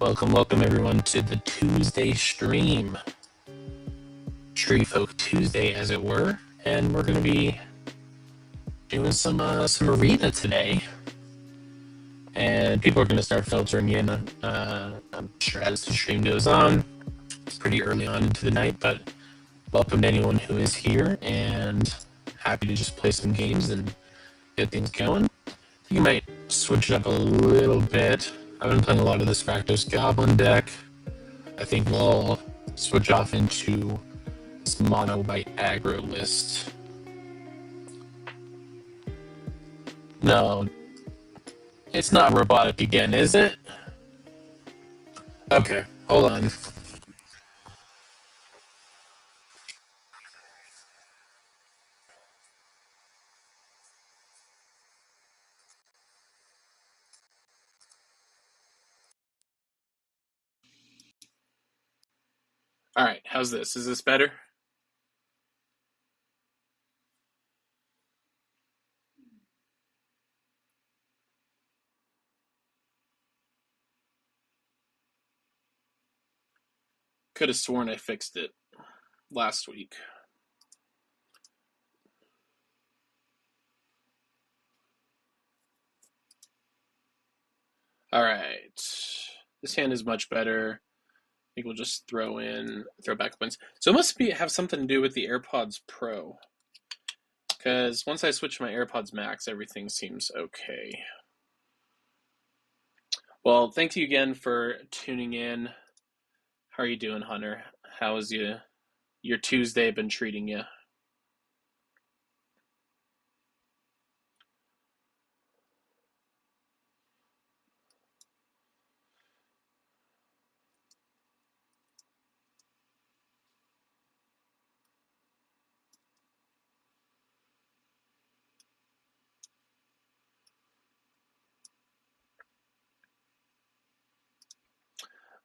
Welcome everyone to the Tuesday stream. Treefolk Tuesday, as it were. And we're going to be doing some arena today. And people are going to start filtering in, I'm sure, as the stream goes on. It's pretty early on into the night, but welcome to anyone who is here, and happy to just play some games and get things going. You might switch it up a little bit. I've been playing a lot of this Rakdos Goblin deck. I think we'll switch off into this mono white aggro list. No, it's not robotic again, is it? Okay, hold on. All right, how's this? Is this better? Could have sworn I fixed it last week. All right, this hand is much better. I think we'll just throw back wins. So it must have something to do with the AirPods Pro, because once I switch my AirPods Max, everything seems okay. Well, thank you again for tuning in. How are you doing, Hunter? How has your Tuesday been treating you?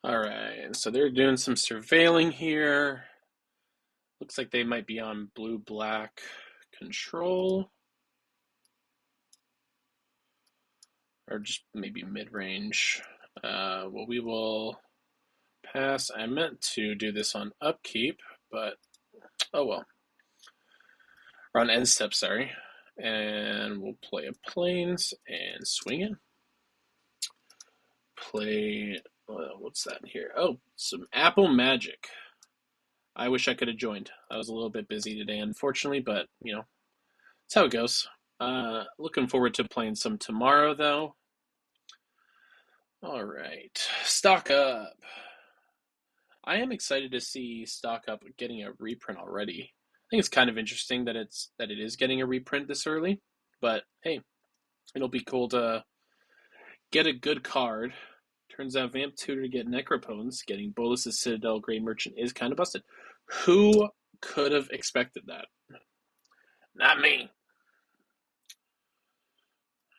All right, so they're doing some surveilling here. Looks like they might be on blue-black control. Or just maybe mid-range. Well, we will pass. I meant to do this on upkeep, but oh well. Or on end step, sorry. And we'll play a plains and swing it. Play, what's that here? Oh, some Apple Magic. I wish I could have joined. I was a little bit busy today, unfortunately, but, you know, that's how it goes. Looking forward to playing some tomorrow, though. All right, Stock Up. I am excited to see Stock Up getting a reprint already. I think it's kind of interesting that it is getting a reprint this early, but hey, it'll be cool to get a good card. Turns out Vamp Tutor to get Necropons, getting Bolus's Citadel Grey Merchant is kind of busted. Who could have expected that? Not me.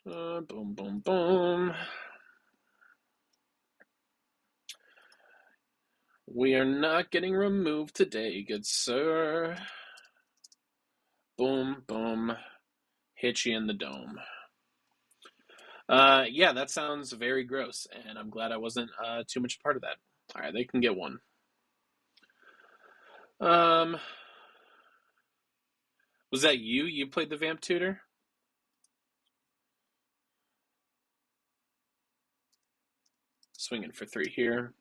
Boom, boom, boom. We are not getting removed today, good sir. Boom, boom. Hit you in the dome. Yeah, that sounds very gross, and I'm glad I wasn't too much a part of that. All right, they can get one. Was that you? You played the Vamp Tutor? Swinging for 3 here.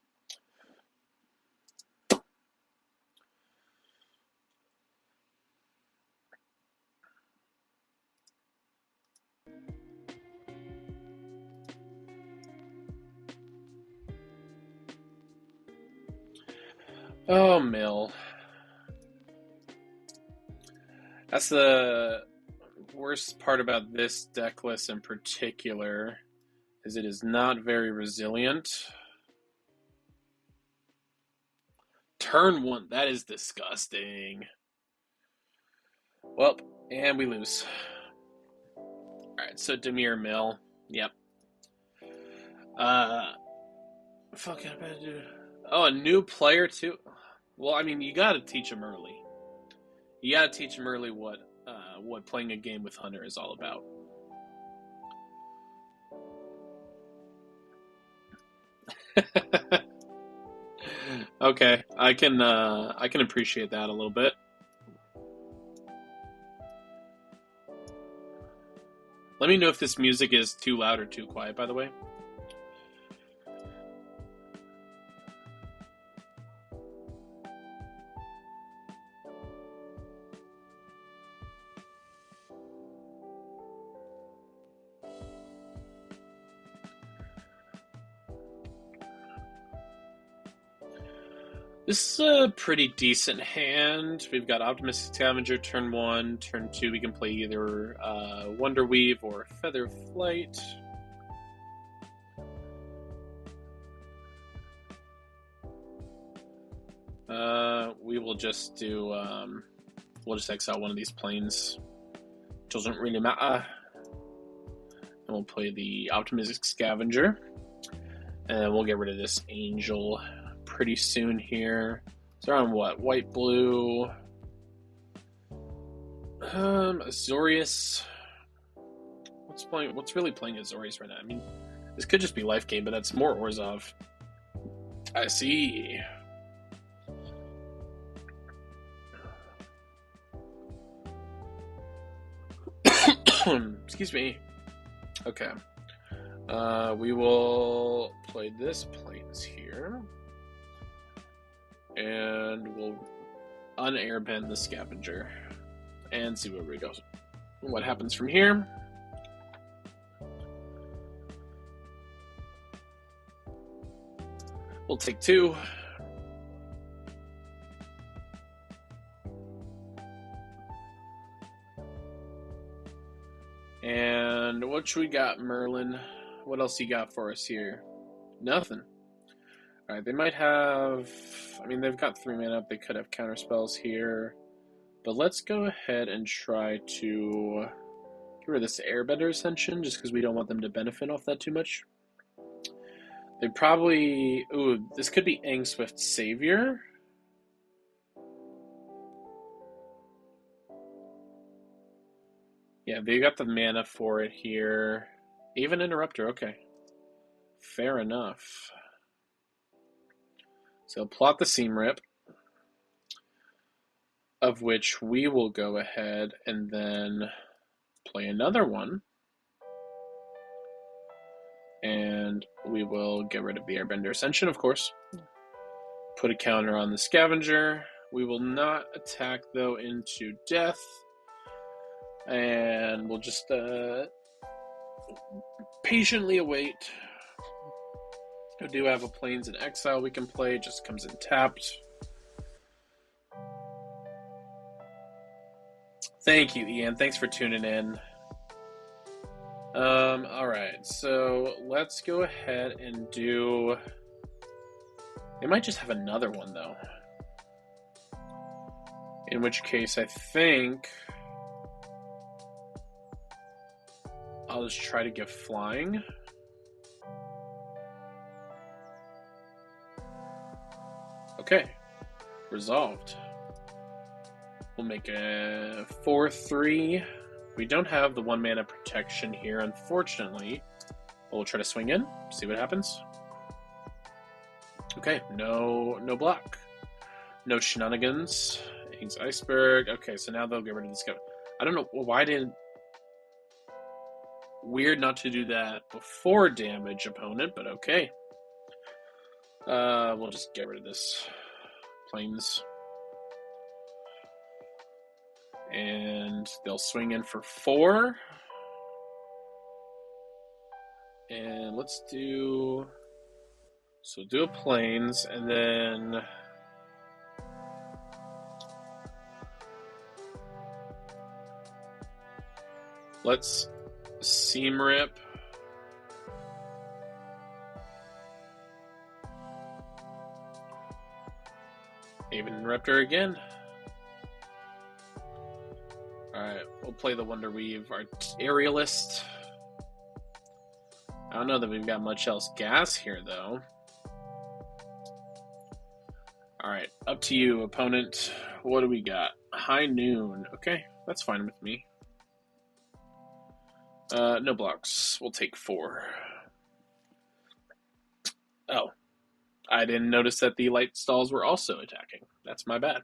Oh, Mill. That's the worst part about this deck list in particular, is it is not very resilient. Turn 1, that is disgusting. Well, and we lose. Alright, so Demir Mill. Yep. Fucking bad dude. Oh, a new player too? Well, I mean, you gotta teach him early. You gotta teach him early what playing a game with Hunter is all about. Okay, I can appreciate that a little bit. Let me know if this music is too loud or too quiet, by the way. This is a pretty decent hand. We've got Optimistic Scavenger turn 1. Turn 2, we can play either Wonder Weave or Feather Flight. We will just do... we'll just exile one of these planes. Doesn't really matter. And we'll play the Optimistic Scavenger. And we'll get rid of this Angel pretty soon here. So on what? White, blue. Azorius. What's really playing Azorius right now? I mean, this could just be life gain, but that's more Orzhov. I see. Excuse me. Okay. We will play this plains here. And we'll un-airbend the Scavenger. And see where we go. What happens from here. We'll take 2. And what should we got, Merlin? What else you got for us here? Nothing. Alright, they might have... I mean, they've got 3 mana up. They could have counterspells here. But let's go ahead and try to get rid of this Airbender Ascension, just because we don't want them to benefit off that too much. They probably... Ooh, this could be Angswift Savior. Yeah, they got the mana for it here. Even Interrupter, okay. Fair enough. So plot the Seam Rip, of which we will go ahead and then play another one. And we will get rid of the Airbender Ascension, of course. Put a counter on the Scavenger. We will not attack, though, into death. And we'll just patiently await. I do have a Plains in Exile we can play. It just comes in tapped. Thank you, Ian. Thanks for tuning in. Alright, so let's go ahead and do... They might just have another one, though. In which case, I think... I'll just try to give flying. Okay. Resolved. We'll make a 4-3. We don't have the 1 mana protection here, unfortunately. But we'll try to swing in, see what happens. Okay, no block. No shenanigans. Ings Iceberg. Okay, so now they'll get rid of this guy. I don't know why didn't... Weird not to do that before damage opponent, but okay. We'll just get rid of this Plains. And they'll swing in for 4. And let's do... So do a Plains, and then... Let's Seam Rip. Even Interrupter again. Alright, we'll play the Wonder Weave, our Aerialist. I don't know that we've got much else gas here, though. Alright, up to you, opponent. What do we got? High Noon. Okay, that's fine with me. No blocks. We'll take 4. Oh, I didn't notice that the light stalls were also attacking. That's my bad.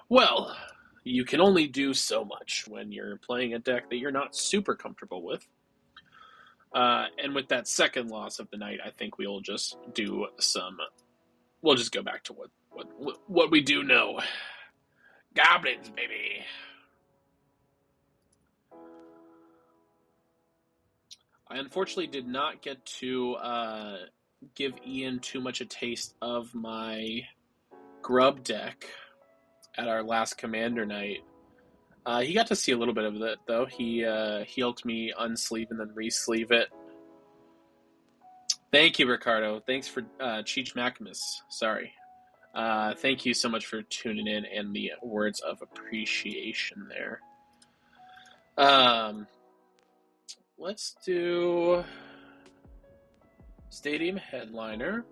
Well, you can only do so much when you're playing a deck that you're not super comfortable with. And with that second loss of the night, I think we'll just do some. We'll just go back to what we do know. Goblins, baby. I unfortunately did not get to give Ian too much a taste of my grub deck at our last commander night. He got to see a little bit of it, though. He helped me unsleeve and then re-sleeve it. Thank you, Ricardo. Thanks for Cheech Maximus. Sorry. Thank you so much for tuning in and the words of appreciation there. Let's do Stadium Headliner.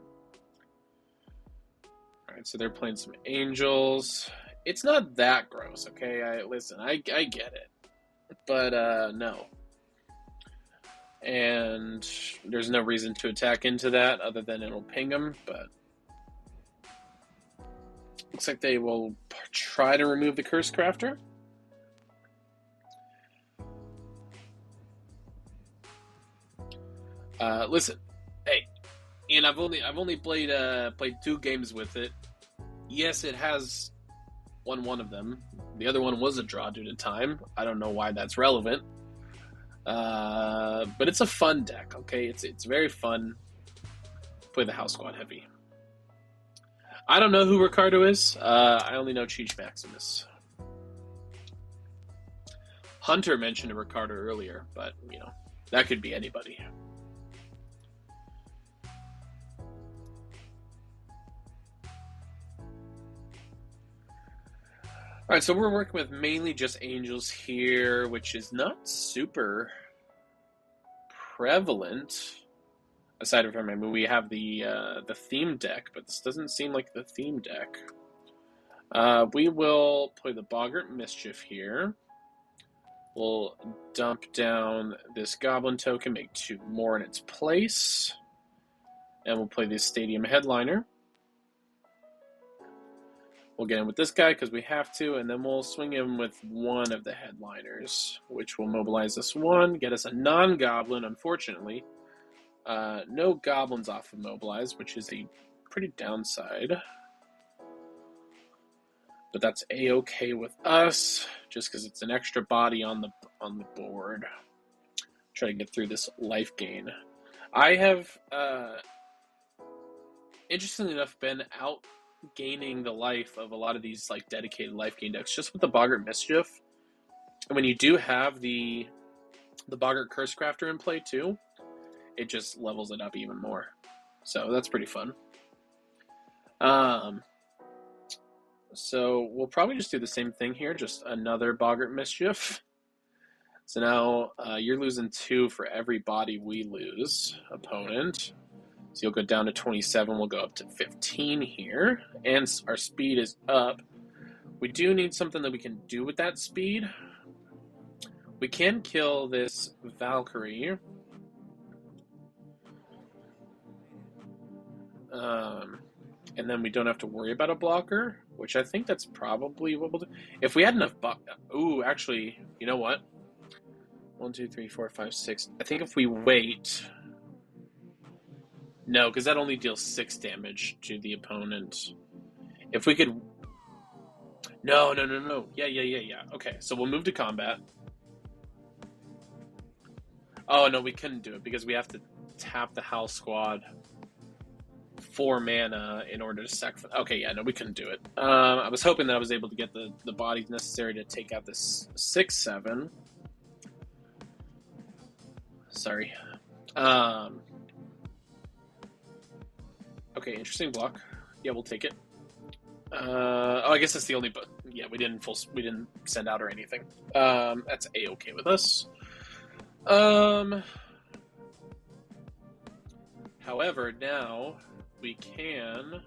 Alright, so they're playing some Angels. It's not that gross, okay? I get it. But, no. And there's no reason to attack into that other than it'll ping them, but looks like they will try to remove the Curse Crafter. Listen, hey, Ian, I've only played 2 games with it. Yes, it has won one of them. The other one was a draw due to time. I don't know why that's relevant. But it's a fun deck, okay? It's very fun. Play the House Squad heavy. I don't know who Ricardo is. I only know Cheech Maximus. Hunter mentioned a Ricardo earlier, but, you know, that could be anybody. Alright, so we're working with mainly just Angels here, which is not super prevalent. Aside from, I mean, we have the theme deck, but this doesn't seem like the theme deck. We will play the Boggart Mischief here. We'll dump down this Goblin token, make 2 more in its place. And we'll play this Stadium Headliner. We'll get in with this guy because we have to, and then we'll swing in with one of the headliners, which will mobilize this one, get us a non-goblin, unfortunately. No goblins off of mobilize, which is a pretty downside. But that's a-okay with us, just because it's an extra body on the board. Try to get through this life gain. I have, interestingly enough, been out gaining the life of a lot of these like dedicated life gain decks just with the Boggart Mischief. And when you do have the Boggart Curse Crafter in play too, it just levels it up even more. So that's pretty fun. So we'll probably just do the same thing here, just another Boggart Mischief. So now you're losing 2 for every body we lose, opponent. So you'll go down to 27, we'll go up to 15 here, and our speed is up. We do need something that we can do with that speed. We can kill this Valkyrie. And then we don't have to worry about a blocker, which I think that's probably what we'll do. If we had enough ooh, actually, you know what? 1, 2, 3, 4, 5, 6. I think if we wait... No, because that only deals 6 damage to the opponent. If we could... No. Yeah. Okay, so we'll move to combat. Oh, no, we couldn't do it because we have to tap the House Squad 4 mana in order to sacrifice. Okay, yeah, no, we couldn't do it. I was hoping that I was able to get the bodies necessary to take out this 6/7. Sorry. Okay, interesting block. Yeah, we'll take it. Oh, I guess that's the only. But yeah, we didn't send out or anything. That's a-okay with us. However, now we can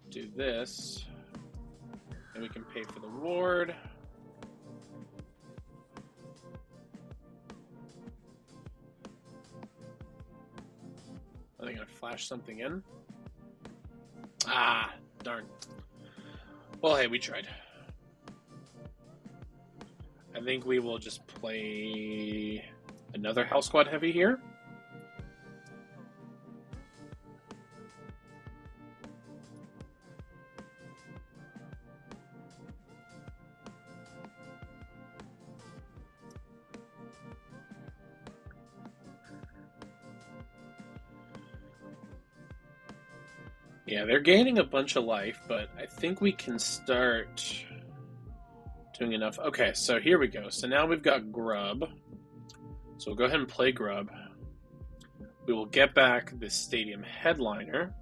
do this, and we can pay for the ward. flash something in. Ah, darn. Well, hey, we tried. I think we will just play another House Squad Heavy here. Yeah, they're gaining a bunch of life, but I think we can start doing enough. Okay, so here we go. So now we've got Grub. So we'll go ahead and play Grub. We will get back the Stadium Headliner.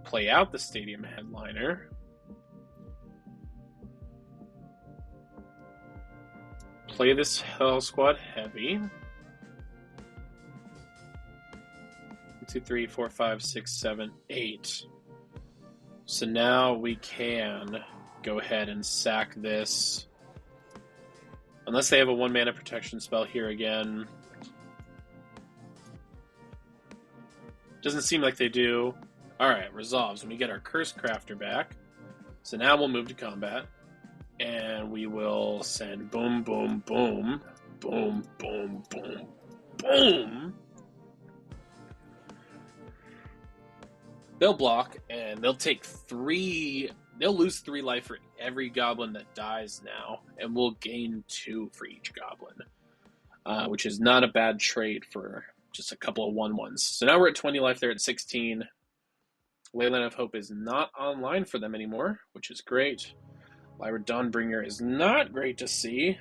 Play out the Stadium Headliner. Play this Hell Squad Heavy. 1, 2, 3, 4, 5, 6, 7, 8. So now we can go ahead and sack this. Unless they have a 1-mana protection spell here again. Doesn't seem like they do. Alright, resolves. And we get our Curse Crafter back. So now we'll move to combat. And we will send boom, boom, boom. Boom, boom, boom, boom. They'll block, and they'll take 3... They'll lose 3 life for every goblin that dies now, and we'll gain 2 for each goblin, which is not a bad trade for just a couple of 1/1s. So now we're at 20 life, they're at 16. Leyline of Hope is not online for them anymore, which is great. Lyra Dawnbringer is not great to see.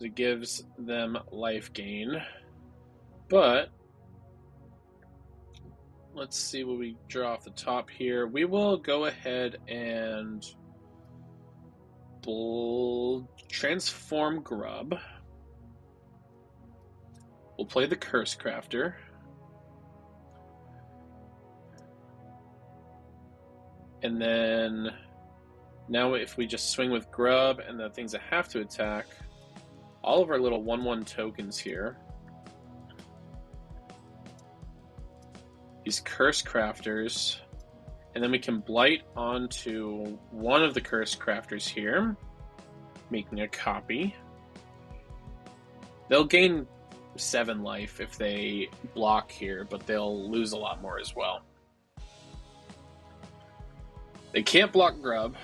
It gives them life gain, but let's see what we draw off the top here. We will go ahead and transform Grub. We'll play the Curse Crafter. And then now if we just swing with Grub and the things that have to attack, all of our little 1/1 tokens here. These Curse Crafters, and then we can blight onto one of the Curse Crafters here, making a copy. They'll gain 7 life if they block here, but they'll lose a lot more as well. They can't block Grub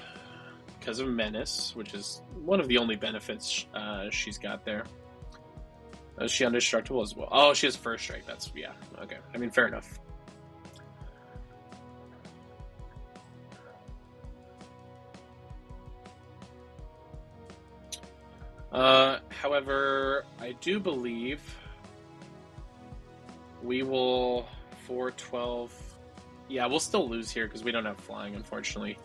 because of Menace, which is one of the only benefits she's got there. Is she undestructible as well? Oh, she has First Strike. That's, yeah, okay. I mean, fair enough. However, I do believe we will 4-12. Yeah, we'll still lose here because we don't have flying, unfortunately.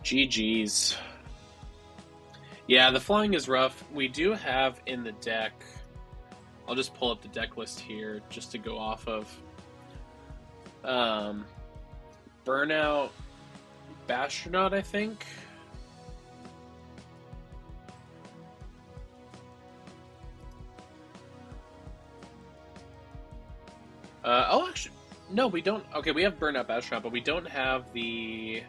GG's. Yeah, the flying is rough. We do have in the deck, I'll just pull up the deck list here just to go off of. Burnout Bastronaut, I think. Oh, actually, no, we don't. Okay, we have Burnout Bastronaut, but we don't have the...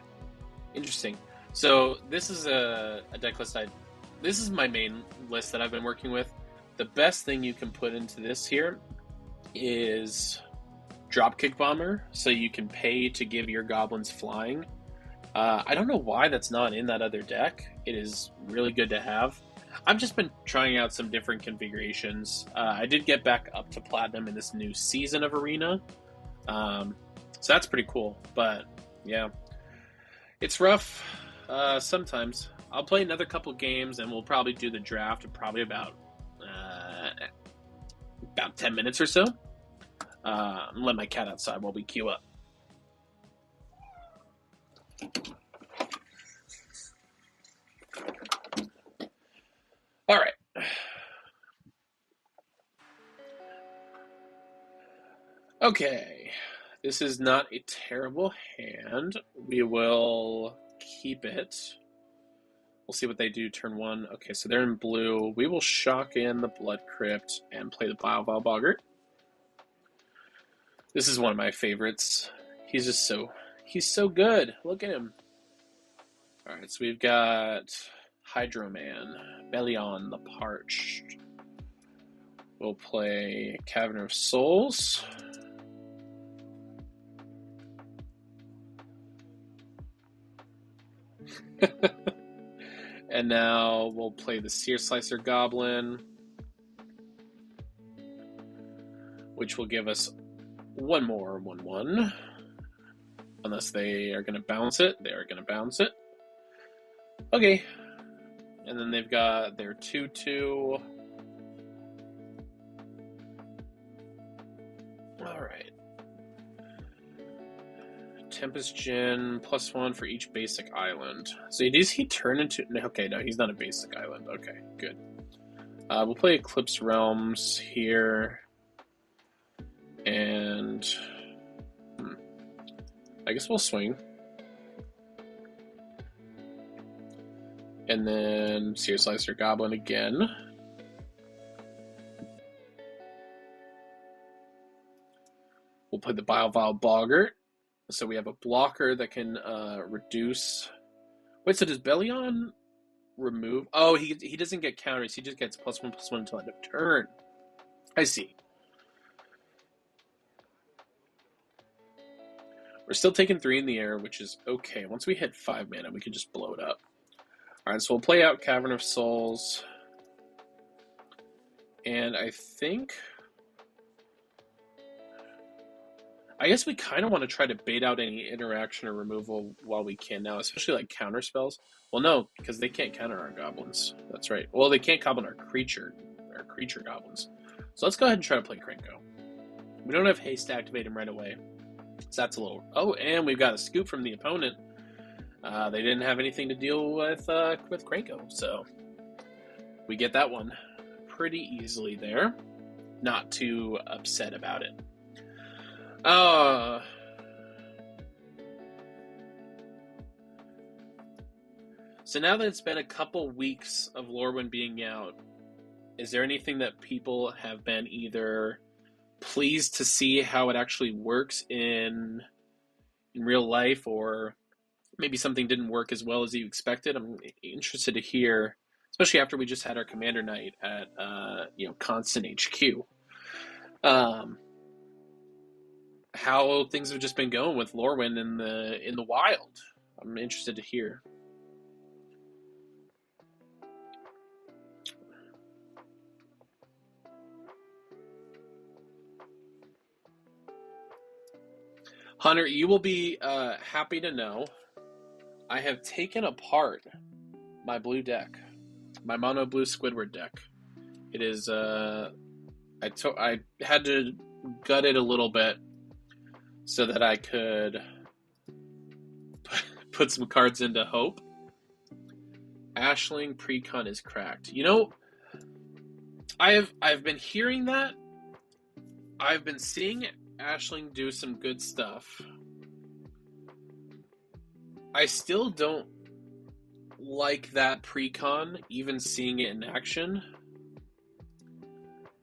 Interesting. So this is a deck list this is my main list that I've been working with. The best thing you can put into this here is Dropkick Bomber, so you can pay to give your goblins flying. I don't know why that's not in that other deck. It is really good to have. I've just been trying out some different configurations. I did get back up to Platinum in this new season of Arena. So that's pretty cool. But, yeah. It's rough sometimes. I'll play another couple games, and we'll probably do the draft in probably about 10 minutes or so. Let my cat outside while we queue up. All right. Okay. This is not a terrible hand. We will keep it. We'll see what they do turn 1. Okay, so they're in blue. We will shock in the Blood Crypt and play the Bile Boggart. This is one of my favorites. He's so good. Look at him. All right, so we've got Hydro-Man, Bellion the Parched. We'll play Cavern of Souls. And now we'll play the Sear Slicer Goblin, which will give us one more 1/1. Unless they are going to bounce it. They are going to bounce it. Okay. And then they've got their 2/2. Alright. Tempest Djinn, +1 for each basic island. So does he turn into... Okay, no, he's not a basic island. Okay, good. We'll play Eclipsed Realms here. And... I guess we'll swing. And then Sear Slicer Goblin again. We'll play the Bile Boggart. So we have a blocker that can reduce... Wait, so does Bellion remove... Oh, he doesn't get counters. He just gets +1/+1 until end of turn. I see. We're still taking 3 in the air, which is okay. Once we hit 5 mana, we can just blow it up. Alright, so we'll play out Cavern of Souls. And I think... I guess we kind of want to try to bait out any interaction or removal while we can now, especially like counter spells. Well, no, because they can't counter our goblins. That's right. Well, they can't goblin our creature goblins. So let's go ahead and try to play Krenko. We don't have haste to activate him right away. So that's a little... Oh, and we've got a scoop from the opponent. They didn't have anything to deal with Krenko, so we get that one pretty easily there. Not too upset about it. So now that it's been a couple weeks of Lorwyn being out, is there anything that people have been either pleased to see how it actually works in real life, or maybe something didn't work as well as you expected? I'm interested to hear, especially after we just had our commander night at Constant HQ. How things have just been going with Lorwyn in the wild. I'm interested to hear. Hunter, you will be happy to know I have taken apart my blue deck, my mono blue Squidward deck. It is I had to gut it a little bit so that I could put some cards into Hope. Ashling Precon is cracked. You know, I've been hearing that. I've been seeing Ashling do some good stuff. I still don't like that Precon, even seeing it in action.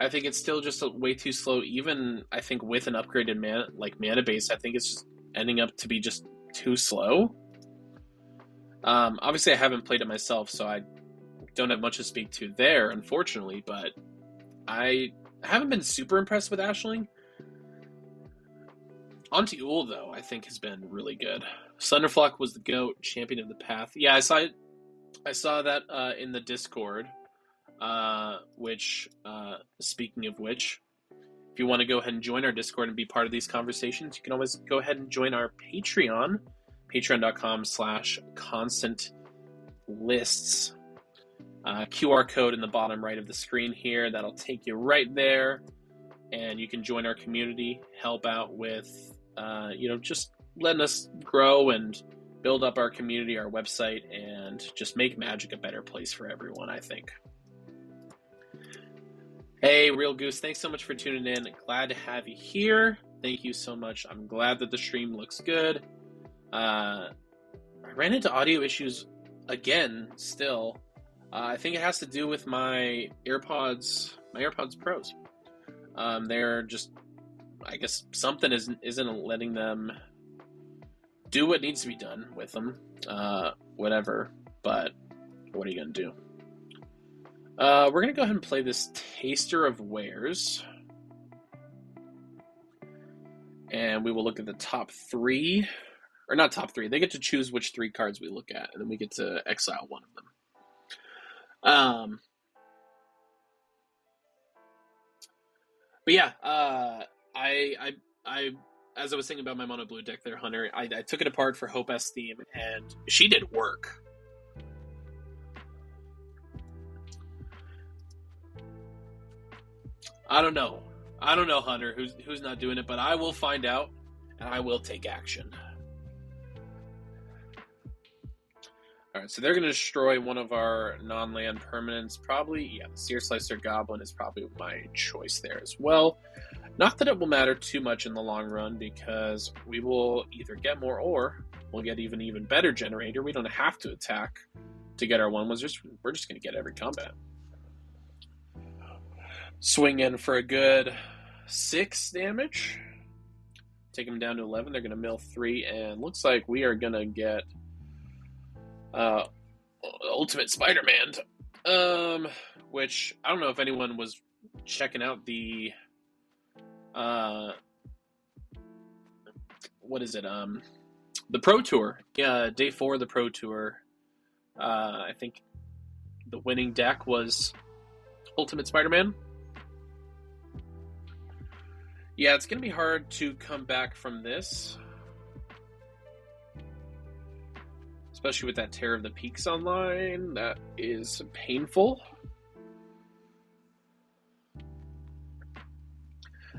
I think it's still just way too slow. Even, I think, with an upgraded mana base, I think it's just ending up to be just too slow. Obviously, I haven't played it myself, so I don't have much to speak to there, unfortunately, but I haven't been super impressed with Ashling. Auntie Ul, though, I think has been really good. Sunderflock was the GOAT, champion of the path. Yeah, I saw that in the Discord. Speaking of which, if you want to go ahead and join our Discord and be part of these conversations, you can always go ahead and join our Patreon, patreon.com/constantlists. QR code in the bottom right of the screen here. That'll take you right there, and you can join our community, help out with, just letting us grow and build up our community, our website, and just make Magic a better place for everyone, I think. Hey, Real Goose, thanks so much for tuning in. Glad to have you here. Thank you so much. I'm glad that the stream looks good. I ran into audio issues again still. I think it has to do with my AirPods Pros. They're just I guess something isn't letting them do what needs to be done with them. Whatever. But what are you going to do? We're going to go ahead and play this Taster of Wares. And we will look at the top 3. Or not top 3. They get to choose which 3 cards we look at. And then we get to exile one of them. But yeah, I as I was thinking about my mono blue deck there, Hunter, I took it apart for Hope S theme, and she did work. I don't know, Hunter, who's not doing it, but I will find out, and I will take action. All right, so they're going to destroy one of our non-land permanents. Probably, yeah, the Seer Slicer Goblin is probably my choice there as well. Not that it will matter too much in the long run, because we will either get more or we'll get even better generator. We don't have to attack to get our 1. We're just going to get every combat. Swing in for a good 6 damage. Take them down to 11. They're going to mill 3, and looks like we are going to get Ultimate Spider-Man, which I don't know if anyone was checking out the what is it? The Pro Tour. Yeah, day 4 of the Pro Tour. I think the winning deck was Ultimate Spider-Man. Yeah, it's gonna be hard to come back from this, especially with that Terror of the Peaks online. That is painful.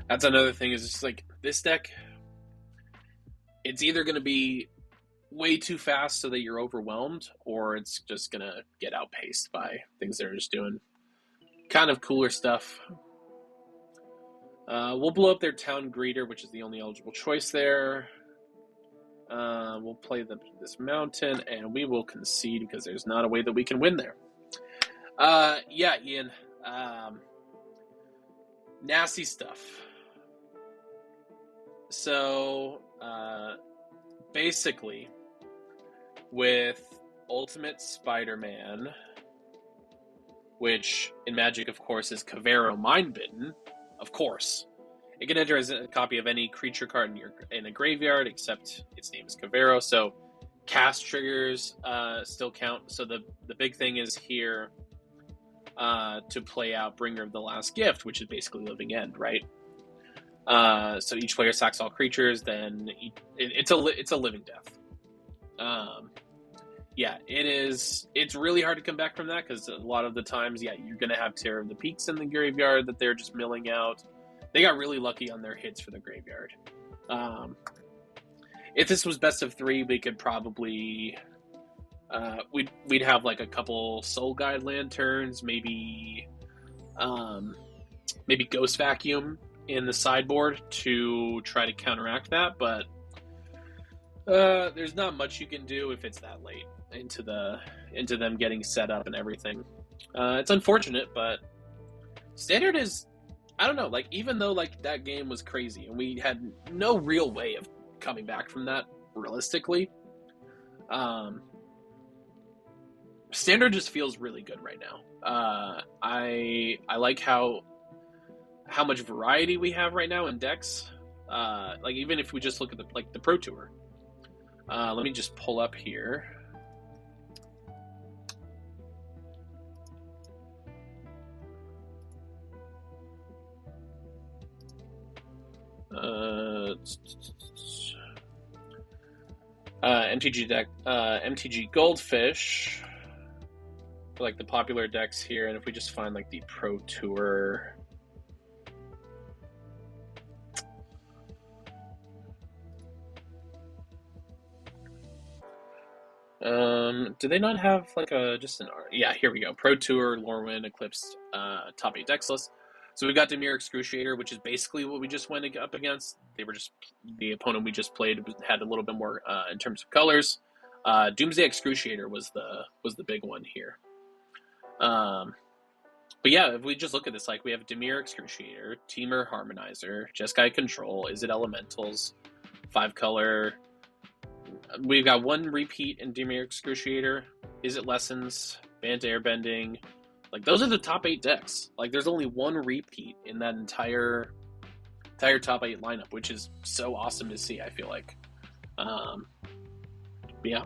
That's another thing, is just like this deck, it's either going to be way too fast so that you're overwhelmed, or it's just going to get outpaced by things that are just doing kind of cooler stuff. We'll blow up their Town Greeter, which is the only eligible choice there. We'll play this mountain, and we will concede because there's not a way that we can win there. Yeah, Ian. Nasty stuff. So, basically, with Ultimate Spider-Man, which in Magic, of course, is Kavero Mindbitten, of course. It can enter as a copy of any creature card in a graveyard, except its name is Kavero. So cast triggers still count. So the big thing is here to play out Bringer of the Last Gift, which is basically Living End, right? So each player sacks all creatures. Then it's a living death. Yeah, it is. It's really hard to come back from that, because a lot of the times, yeah, you're gonna have Terror of the Peaks in the graveyard that they're just milling out. They got really lucky on their hits for the graveyard. If this was best of 3, we could probably we'd have like a couple Soul Guide Lanterns, maybe Ghost Vacuum in the sideboard to try to counteract that, but there's not much you can do if it's that late into them getting set up and everything. It's unfortunate, but Standard is, I don't know, like, even though like that game was crazy and we had no real way of coming back from that realistically, Standard just feels really good right now. I like how much variety we have right now in decks. Like, even if we just look at the Pro Tour. Let me just pull up here. MTG deck, MTG Goldfish, for like the popular decks here, and if we just find like the Pro Tour, do they not have like just an art? Yeah, here we go. Pro Tour, Lorwyn Eclipsed, top 8 decks list. So we've got Dimir Excruciator, which is basically what we just went up against. They were just, the opponent we just played had a little bit more in terms of colors. Doomsday Excruciator was the big one here. But yeah, if we just look at this, like we have Dimir Excruciator, Teamer Harmonizer, Jeskai Control, Is It Elementals, 5-color. We've got one repeat in Dimir Excruciator, Is It Lessons, Bant Airbending. Like those are the top 8 decks. Like there's only one repeat in that entire top 8 lineup, which is so awesome to see, I feel like. Yeah.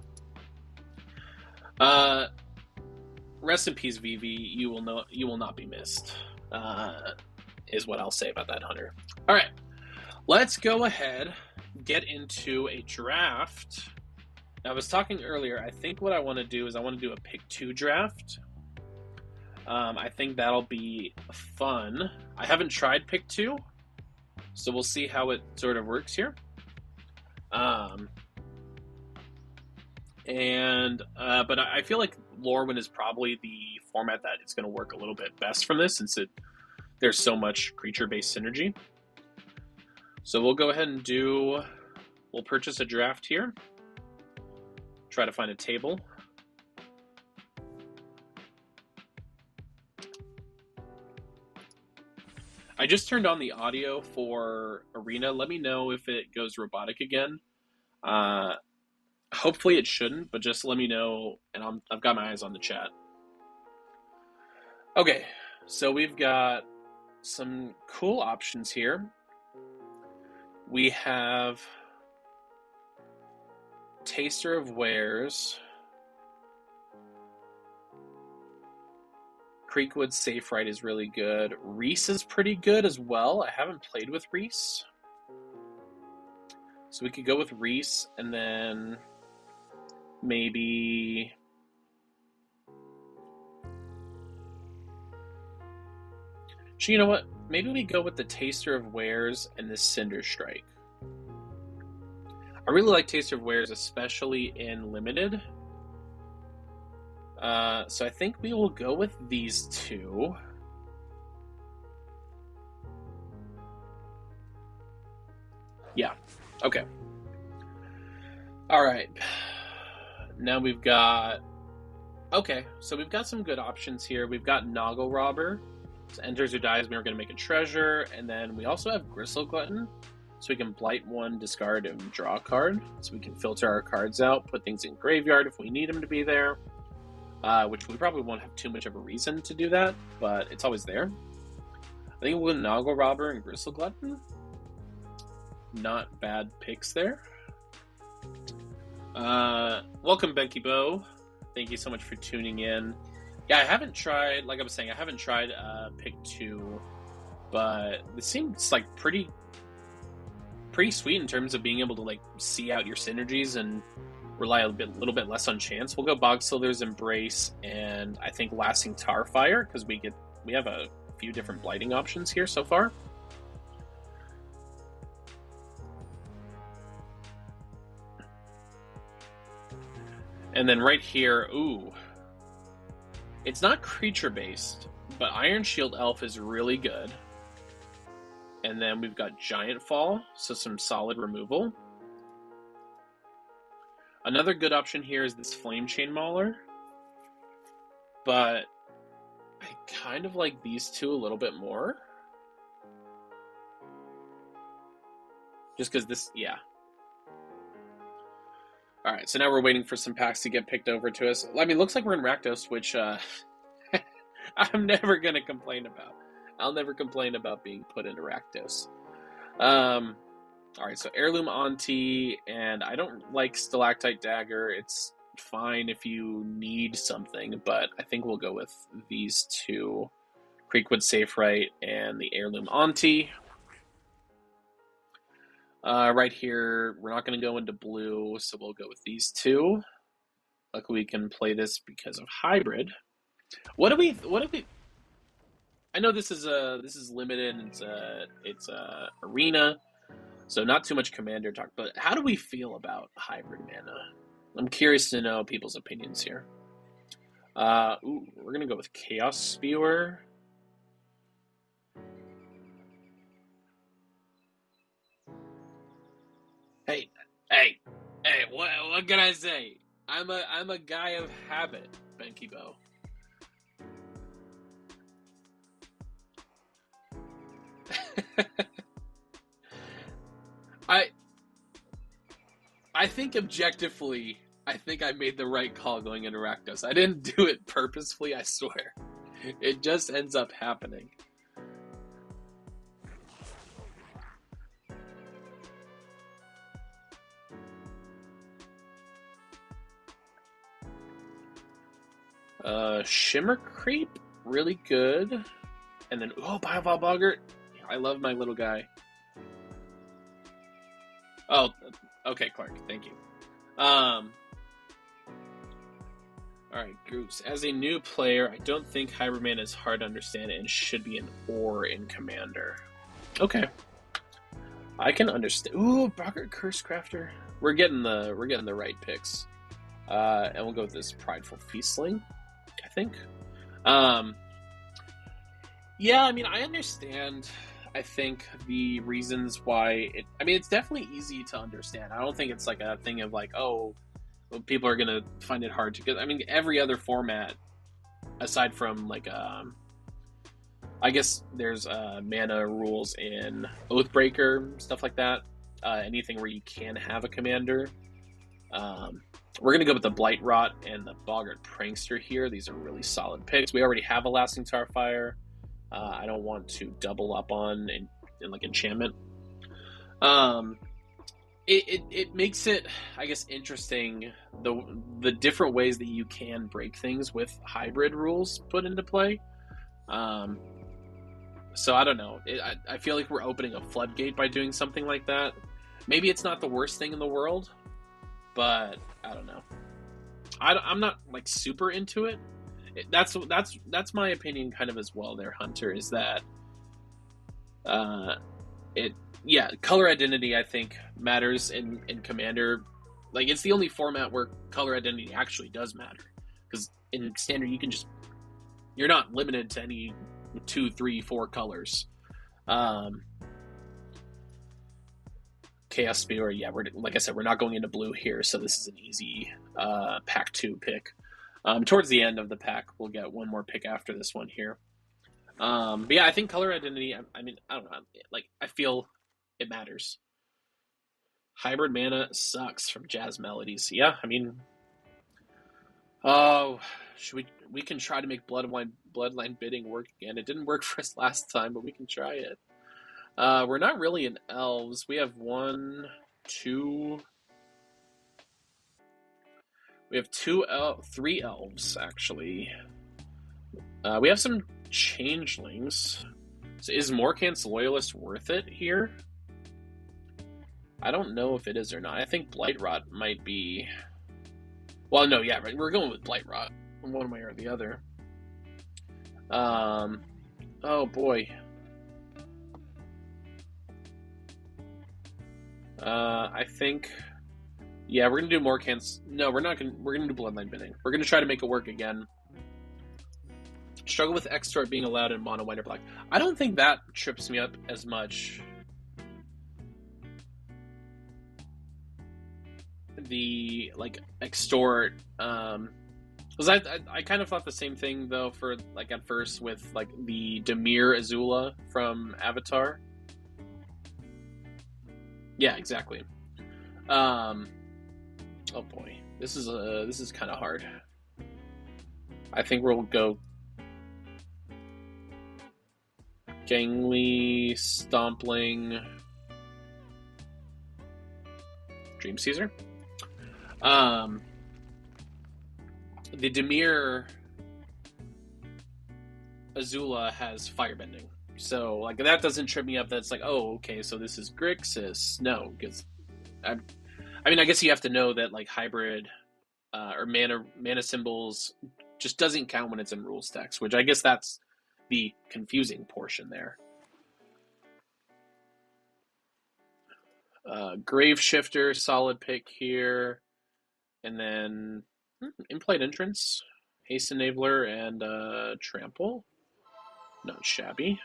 Rest in peace, Vivi. You will not be missed. Is what I'll say about that, Hunter. All right, let's go ahead, get into a draft. Now, I was talking earlier. I think what I want to do is I want to do a pick 2 draft. I think that'll be fun. I haven't tried pick 2, so we'll see how it sort of works here. But I feel like Lorwyn is probably the format that is going to work a little bit best from this, since there's so much creature-based synergy. So we'll go ahead and we'll purchase a draft here. Try to find a table. I just turned on the audio for Arena. Let me know if it goes robotic again. Hopefully it shouldn't, but just let me know, and I've got my eyes on the chat. Okay, so we've got some cool options here. We have Taster of Wares, Creekwood Safe Ride is really good. Reese is pretty good as well. I haven't played with Reese, so we could go with Reese, and then maybe you know what? Maybe we go with the Taster of Wares and the Cinder Strike. I really like Taster of Wares, especially in Limited. So I think we will go with these 2. Yeah. Okay. All right. Now we've got... Okay, so we've got some good options here. We've got Noggle Robber. So enters or dies, we are going to make a treasure. And then we also have Gristle Glutton. So we can blight 1, discard, and draw a card. So we can filter our cards out, put things in graveyard if we need them to be there. Which we probably won't have too much of a reason to do that, but it's always there. I think we'll Noggle Robber and Gristle Glutton. Not bad picks there. Welcome, Becky Bo. Thank you so much for tuning in. Yeah, I haven't tried, like I was saying, I haven't tried pick 2, but this seems like pretty sweet in terms of being able to like see out your synergies and rely a little bit less on chance. We'll go Bogsilder's Embrace and I think Lasting Tarfire, because we have a few different blighting options here so far. And then right here, ooh, it's not creature based, but Iron Shield Elf is really good. And then we've got Giant Fall, so some solid removal. Another good option here is this Flame Chain Mauler, but I kind of like these 2 a little bit more. Just because this, yeah. Alright, so now we're waiting for some packs to get picked over to us. I mean, looks like we're in Rakdos, which I'm never going to complain about. I'll never complain about being put into Rakdos. Alright, so Heirloom Auntie, and I don't like Stalactite Dagger. It's fine if you need something, but I think we'll go with these 2. Creekwood Safe Right and the Heirloom Auntie. Right here, we're not going to go into blue, so we'll go with these 2. Luckily, we can play this because of hybrid. What do we? I know this is limited. It's arena, so not too much commander talk. But how do we feel about hybrid mana? I'm curious to know people's opinions here. We're gonna go with Chaos Spewer. Hey, what can I say? I'm a guy of habit, Benkibo. I I think objectively, I think I made the right call going into Rakdos. I didn't do it purposefully, I swear. It just ends up happening. Shimmer Creep, really good. And then, oh, Bioball Boggart. I love my little guy. Oh, okay, Clark, thank you. Alright, Goose. As a new player, I don't think Hybridman is hard to understand and should be an ore in Commander. Okay. I can understand. Ooh, Boggart Curse Crafter. We're getting the right picks. And we'll go with this Prideful Feastling, I think. Yeah, I mean, I understand, I think, the reasons why it... I mean, it's definitely easy to understand. I don't think it's like a thing of like, oh, people are going to find it hard to get... I mean, every other format, aside from like... I guess there's mana rules in Oathbreaker, stuff like that. Anything where you can have a commander. We're going to go with the Blight Rot and the Boggart Prankster here. These are really solid picks. We already have a Lasting Starfire. I don't want to double up on in like enchantment. It makes it, I guess, interesting the different ways that you can break things with hybrid rules put into play. So I don't know. I feel like we're opening a floodgate by doing something like that. Maybe it's not the worst thing in the world, but I don't know. I'm not like super into it. That's my opinion kind of as well there, Hunter, is that color identity I think matters in Commander. Like, it's the only format where color identity actually does matter, because in Standard you're not limited to any 2, 3, 4 colors. Chaos Spear, yeah, like I said, we're not going into blue here, so this is an easy pack 2 pick. Towards the end of the pack, we'll get one more pick after this one here. But yeah, I think color identity, I mean, I don't know, like, I feel it matters. Hybrid Mana sucks from Jazz Melodies. Yeah, I mean, oh, we can try to make Bloodline Bidding work again. It didn't work for us last time, but we can try it. We're not really in elves. We have 3 elves, actually. We have some changelings. So is Morkant's Loyalist worth it here? I don't know if it is or not. I think Blight Rot might be... Well, no, yeah, right. We're going with Blight Rot, one way or the other. Oh boy. I think... Yeah, we're gonna do Morkant's... No, we're not gonna... We're gonna do Bloodline Bidding. We're gonna try to make it work again. Struggle with Extort being allowed in mono, white, or black. I don't think that trips me up as much. The, like, Extort, because I kind of thought the same thing, though, for, like, at first with, like, the Dimir Azula from Avatar. Yeah, exactly. Oh boy, this is kind of hard. I think we'll go Gangly, Stompling, Dream Caesar. The Dimir Azula has firebending, so like that doesn't trip me up. That's like, oh, okay, so this is Grixis. No, because I mean, I guess you have to know that like hybrid or mana symbols just doesn't count when it's in rules text, which I guess that's the confusing portion there. Grave Shifter, solid pick here. And then Implied Entrance, Haste Enabler, and Trample. Not shabby.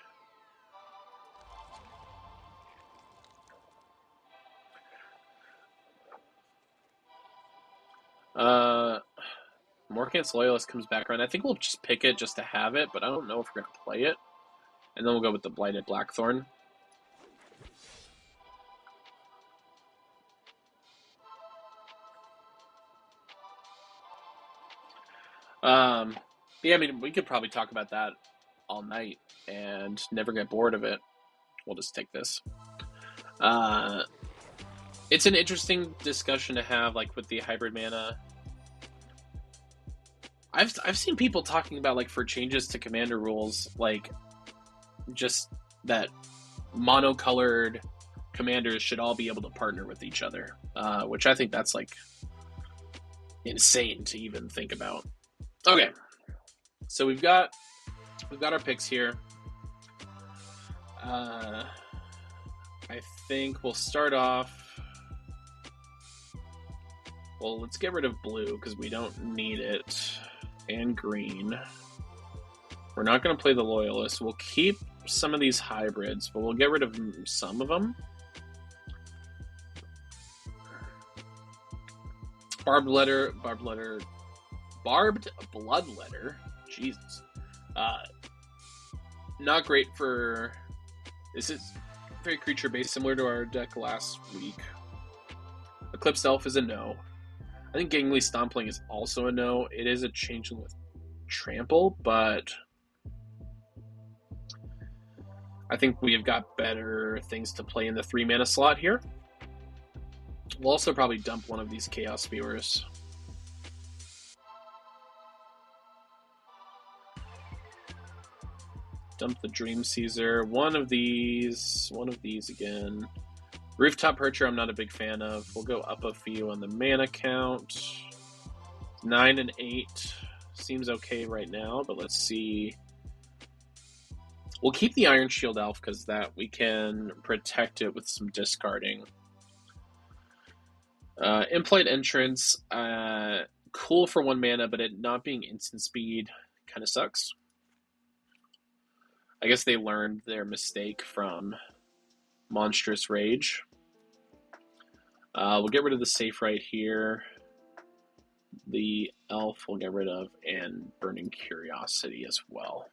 Morkant's Loyalist comes back around. I think we'll just pick it just to have it, but I don't know if we're going to play it. And then we'll go with the Blighted Blackthorn. Um, yeah, I mean, we could probably talk about that all night and never get bored of it. We'll just take this. It's an interesting discussion to have, like with the hybrid mana. I've seen people talking about like for changes to commander rules, like just that monocolored commanders should all be able to partner with each other, which I think that's like insane to even think about. Okay, so we've got our picks here. I think we'll start off. Well, let's get rid of blue because we don't need it, and green. We're not going to play the Loyalist. We'll keep some of these hybrids, but we'll get rid of some of them. Barbed Bloodletter. Jesus. Not great for... This is very creature-based, similar to our deck last week. Eclipsed Elf is a no. I think Gangly Stompling is also a no. It is a changeling with Trample, but I think we have got better things to play in the 3-mana slot here. We'll also probably dump one of these Chaos Spewers. Dump the Dream Caesar. One of these again. Rooftop Percher I'm not a big fan of. We'll go up a few on the mana count. 9 and 8 seems okay right now, but let's see. We'll keep the Iron Shield Elf because that we can protect it with some discarding. Implied Entrance, cool for 1 mana, but it not being instant speed kind of sucks. I guess they learned their mistake from Monstrous Rage. We'll get rid of the safe right here. The elf we'll get rid of, and Burning Curiosity as well.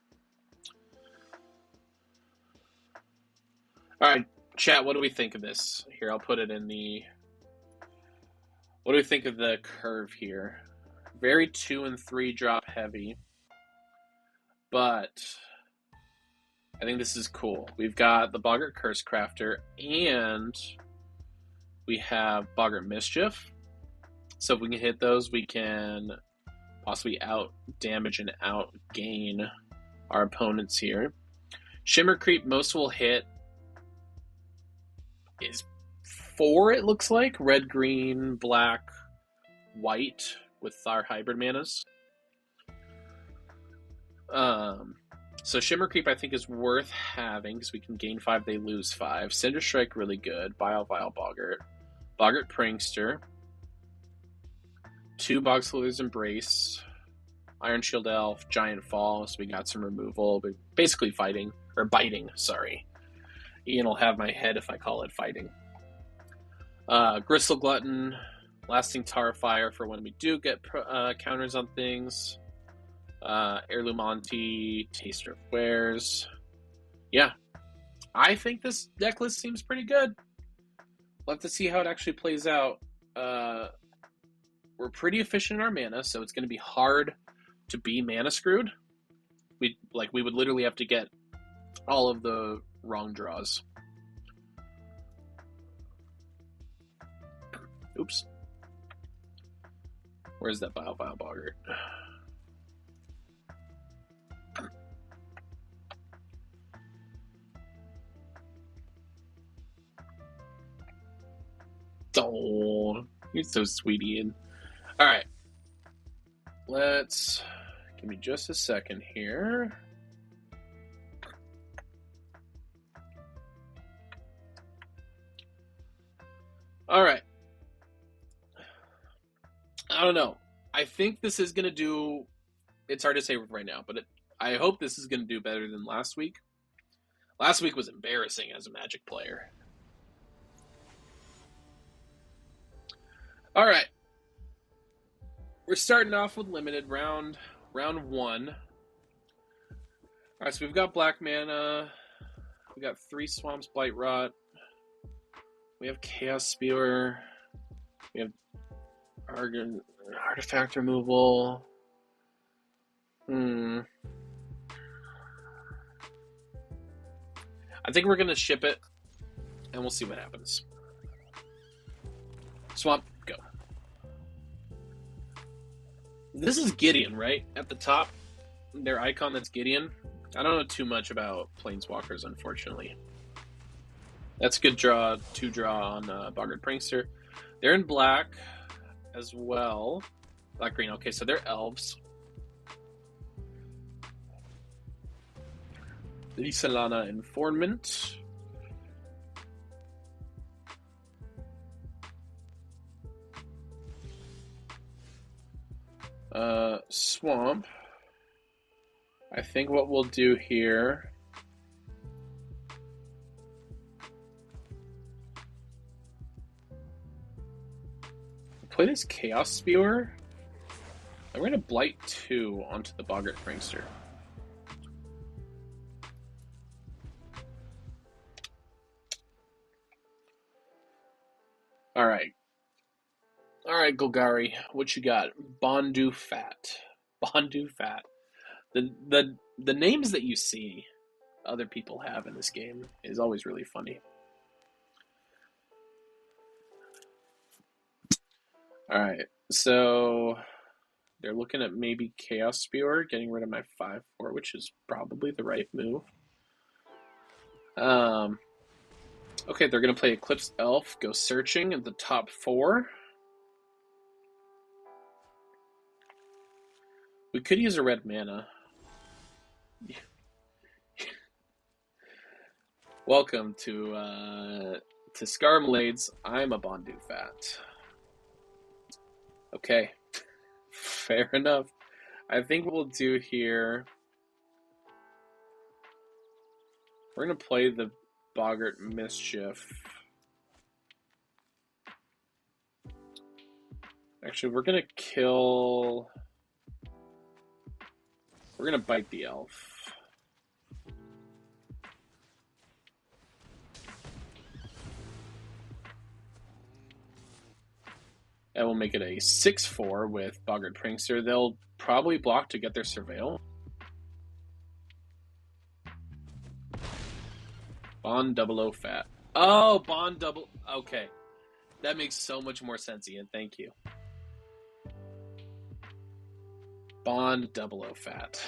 Alright, chat, what do we think of this? Here, I'll put it in the... What do we think of the curve here? Very 2 and 3 drop heavy, but I think this is cool. We've got the Boggart Curse Crafter, and we have Boggart Mischief. So if we can hit those, we can possibly out damage and out gain our opponents here. Shimmer Creep, most will hit is 4, it looks like. Red, green, black, white with our hybrid manas. So Shimmer Creep I think is worth having because we can gain 5, they lose 5. Cinder Strike really good. Vile Boggart. Boggart Prankster. 2 Bogslider's Embrace. Iron Shield Elf. Giant Fall, so we got some removal. But basically fighting. Or biting, sorry. Ian will have my head if I call it fighting. Gristle Glutton. Lasting Tar Fire for when we do get counters on things. Heirloom Auntie, Taster of Wares. Yeah. I think this deck list seems pretty good. We'll have to see how it actually plays out. We're pretty efficient in our mana, so it's going to be hard to be mana screwed. We would literally have to get all of the wrong draws. Oops. Where's that Vile Boggart? Oh, you're so sweet, Ian. Alright. Give me just a second here. Alright. I don't know. I think this is going to do... It's hard to say right now, but I hope this is going to do better than last week. Last week was embarrassing as a Magic player. Alright. We're starting off with limited round 1. Alright, so we've got black mana. We got 3 Swamps, Blight Rot. We have Chaos Spewer. We have Artifact removal. I think we're going to ship it, and we'll see what happens. Swamp, go. This is Gideon, right? At the top, their icon, that's Gideon. I don't know too much about Planeswalkers, unfortunately. That's a good draw, 2-draw on Boggart Prankster. They're in black as well. Black-green, okay, so they're elves. Lisalana Informant. Swamp. I think what we'll do here... play this Chaos Spewer. I'm going to Blight 2 onto the Boggart Prankster. Alright. Alright, Golgari, what you got? Bondu Fat. Bondu Fat. The names that you see other people have in this game is always really funny. Alright, so they're looking at maybe Chaos Spewer, getting rid of my 5-4, which is probably the right move. Okay, they're going to play Eclipsed Elf, go searching at the top 4. We could use a red mana. Welcome to Scarmlades. I'm a Bondu Fat. Okay, fair enough. I think what we'll do here... we're going to play the Boggart Mischief. Actually, we're going to kill... we're going to bite the elf. And we'll make it a 6-4 with Boggart Prankster. They'll probably block to get their Surveil. Bond 00 Fat. Oh, Bond double... okay. That makes so much more sense, Ian. Thank you. Bond 00 Fat.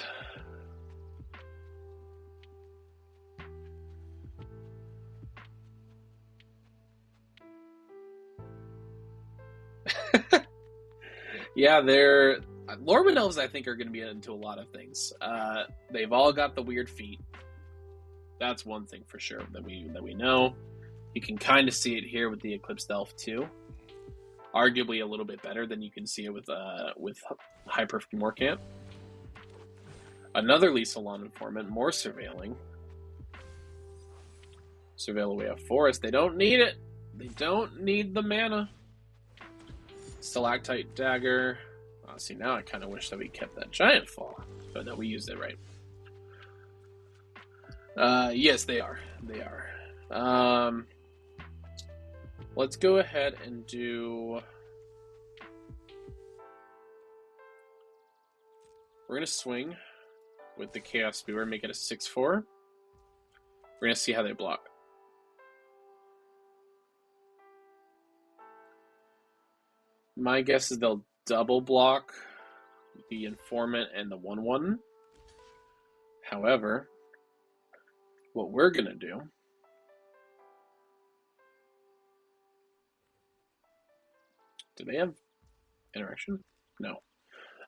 Yeah, they're... Lorwyn Elves, I think, are going to be into a lot of things. They've all got the weird feet. That's one thing for sure that we know. You can kind of see it here with the Eclipsed Elf too. Arguably a little bit better than you can see it with High-Perfect Morcant. Another Lisalon Informant, more Surveilling. Surveil away a forest. They don't need it. They don't need the mana. Stalactite Dagger. See, now I kind of wish that we kept that Giant Fall. But no, we used it right. Yes, they are. They are. Let's go ahead and do... we're going to swing with the Chaos Spewer, make it a 6-4. We're going to see how they block. My guess is they'll double block the Informant and the 1-1. However, what we're going to do... do they have interaction? No.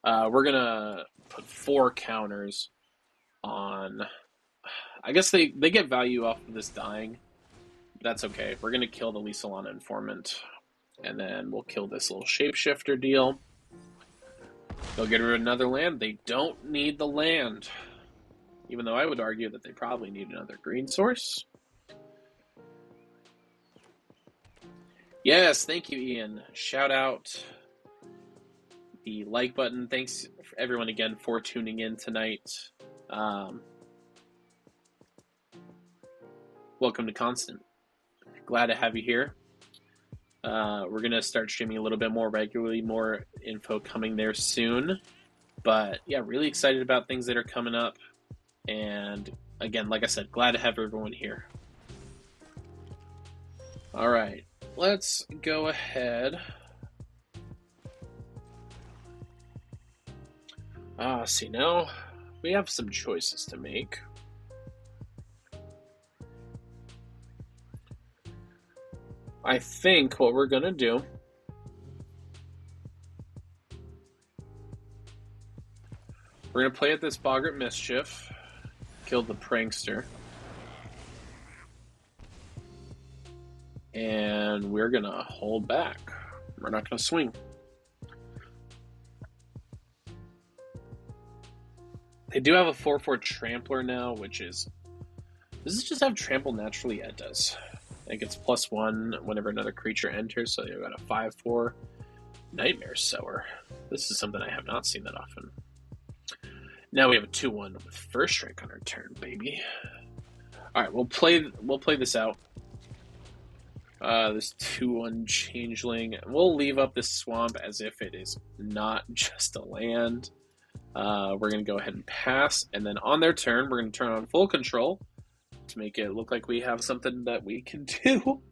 We're going to put 4 counters on... I guess they get value off of this dying. That's okay. We're going to kill the Lisalana Informant. And then we'll kill this little Shapeshifter deal. They'll get rid of another land. They don't need the land. Even though I would argue that they probably need another green source. Yes, thank you, Ian. Shout out the like button. Thanks everyone again for tuning in tonight. Welcome to Constant. Glad to have you here. We're going to start streaming a little bit more regularly, more info coming there soon. But yeah, really excited about things that are coming up. And again, like I said, glad to have everyone here. All right, let's go ahead. See, now we have some choices to make. I think what we're going to do we're going to play at this Boggart Mischief, kill the Prankster, and we're going to hold back. We're not going to swing. They do have a 4/4 Trampler now, which is... Does this just have Trample naturally? Yeah, it does. It gets +1 whenever another creature enters, so you've got a 5/4 Nightmare Sower. This is something I have not seen that often. Now we have a 2/1 with First Strike on our turn, baby. Alright, we'll play this out. This 2/1 Changeling. We'll leave up this swamp as if it is not just a land. We're going to go ahead and pass, and then on their turn, we're going to turn on full control to make it look like we have something that we can do.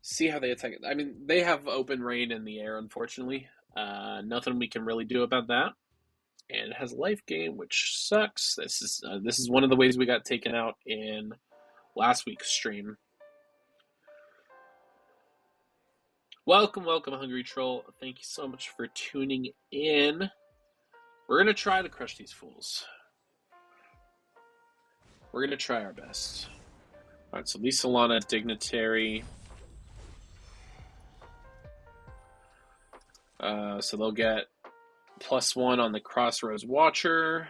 See how they attack it. I mean, they have open rain in the air, unfortunately. Nothing we can really do about that. And it has life gain, which sucks. This is one of the ways we got taken out in last week's stream. Welcome, Hungry Troll. Thank you so much for tuning in. We're going to try to crush these fools. We're going to try our best. Alright, so Lisa Lana, Dignitary. So they'll get +1 on the Crossroads Watcher.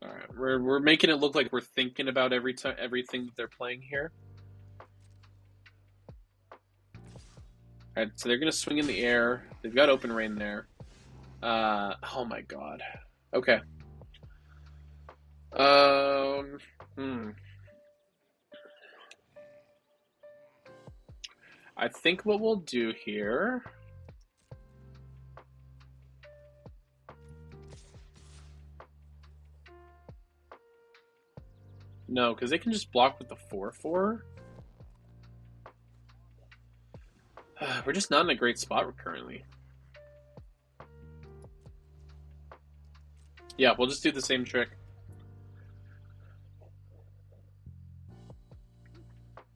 All right, we're making it look like we're thinking about everything that they're playing here. All right, so they're gonna swing in the air. They've got open rain there. Oh my god. Okay. I think what we'll do here. No, because they can just block with the 4/4. We're just not in a great spot currently. Yeah, we'll just do the same trick.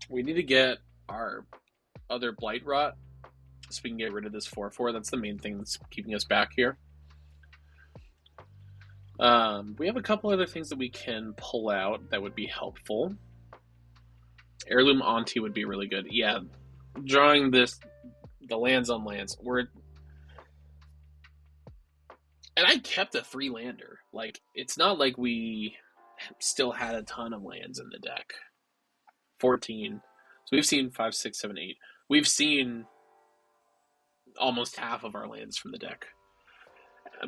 We need to get our other Blight Rot so we can get rid of this 4/4. That's the main thing that's keeping us back here. We have a couple other things that we can pull out that would be helpful. Heirloom Auntie would be really good. Yeah, drawing the lands on lands. And I kept a 3-lander. Like, it's not like we still had a ton of lands in the deck. 14. So we've seen 5, 6, 7, 8. We've seen almost half of our lands from the deck.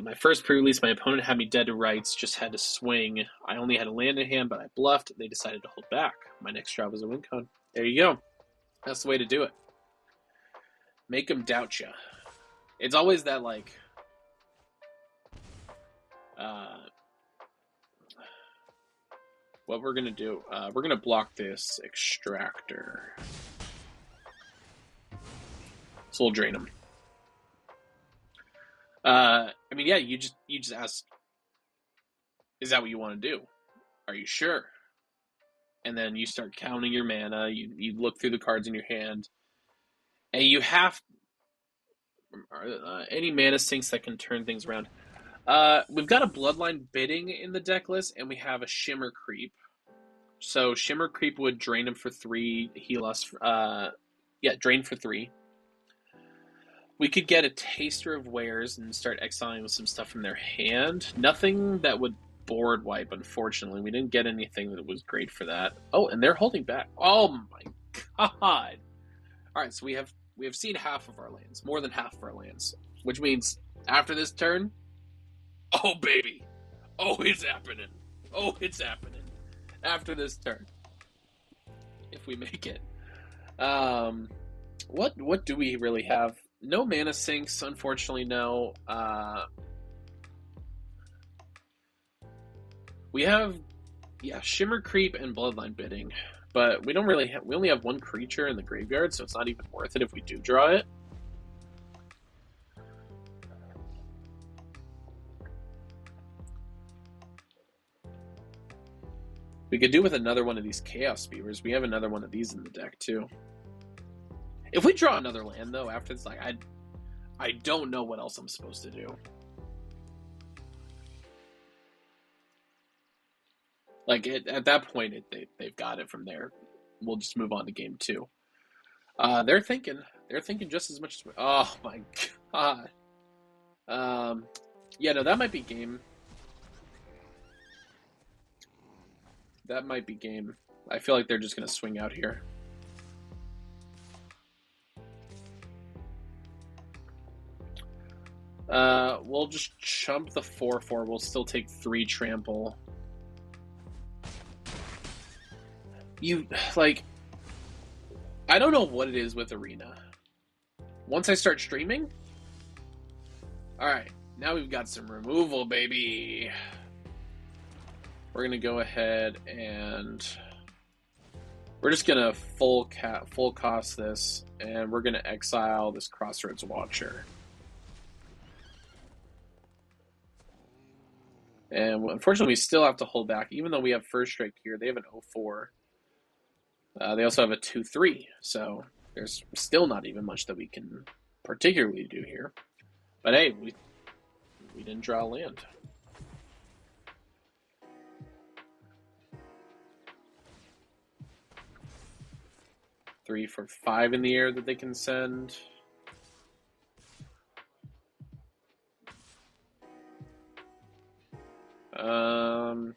My first pre-release, my opponent had me dead to rights, just had to swing. I only had a land in hand, but I bluffed. They decided to hold back. My next job was a win con. There you go. That's the way to do it. Make them doubt you. It's always that, like... what we're going to do, we're going to block this Extractor. So we'll drain him. I mean, yeah, you just ask, is that what you want to do? Are you sure? And then you start counting your mana, you look through the cards in your hand, and you have any mana sinks that can turn things around. We've got a Bloodline Bidding in the deck list, and we have a Shimmer Creep. So Shimmer Creep would drain him for 3, heal us. Drain for 3. We could get a Taster of Wares and start exiling with some stuff from their hand. Nothing that would board wipe, unfortunately. We didn't get anything that was great for that. Oh, and they're holding back. Oh my god! Alright, so we have seen half of our lands. More than half of our lands. Which means, after this turn... Oh, baby! Oh, it's happening. Oh, it's happening. After this turn, if we make it. What do we really have? No mana sinks, unfortunately. No. We have Shimmer Creep and Bloodline Bidding, but we don't really have. We only have one creature in the graveyard, so it's not even worth it if we do draw it. We could do with another one of these Chaos Beavers. We have another one of these in the deck too. If we draw another land though, after this, like I don't know what else I'm supposed to do. Like at that point, they've got it from there. We'll just move on to game two. They're thinking just as much as we. Oh my god. Yeah, no, that might be game. That might be game. I feel like they're just gonna swing out here. We'll just chump the 4/4. We'll still take 3 trample. You like, I don't know what it is with Arena. Once I start streaming, all right, now we've got some removal, baby. We're gonna go ahead and we're just gonna full cost this, and we're gonna exile this Crossroads Watcher. And unfortunately, we still have to hold back, even though we have first strike here. They have an 0/4. They also have a 2/3, so there's still not even much that we can particularly do here. But hey, we didn't draw land. Three for 5 in the air that they can send. Um,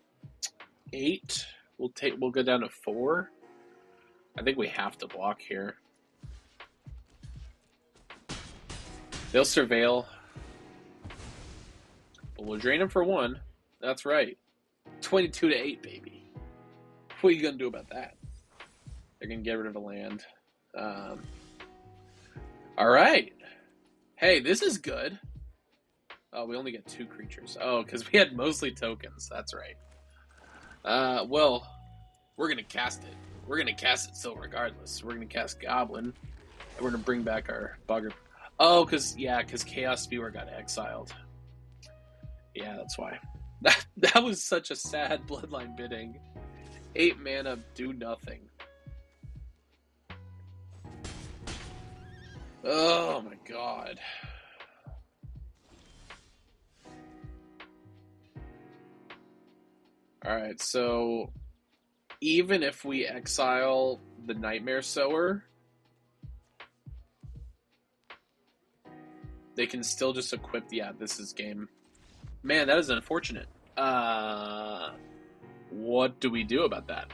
8. We'll go down to 4. I think we have to block here. They'll surveil. But we'll drain them for 1. That's right. 22-8, baby. What are you gonna do about that? They're gonna get rid of a land. All right. Hey, this is good. Oh, we only get 2 creatures. Oh, because we had mostly tokens. That's right. Well, we're gonna cast it. We're gonna cast it still regardless. We're gonna cast Goblin, and we're gonna bring back our Bugger. Oh, because Chaos Viewer got exiled. Yeah, that's why. That was such a sad Bloodline Bidding. 8 mana, do nothing. Oh my god. Alright, so even if we exile the Nightmare Sower, they can still just equip. Yeah, this is game. Man, that is unfortunate. What do we do about that?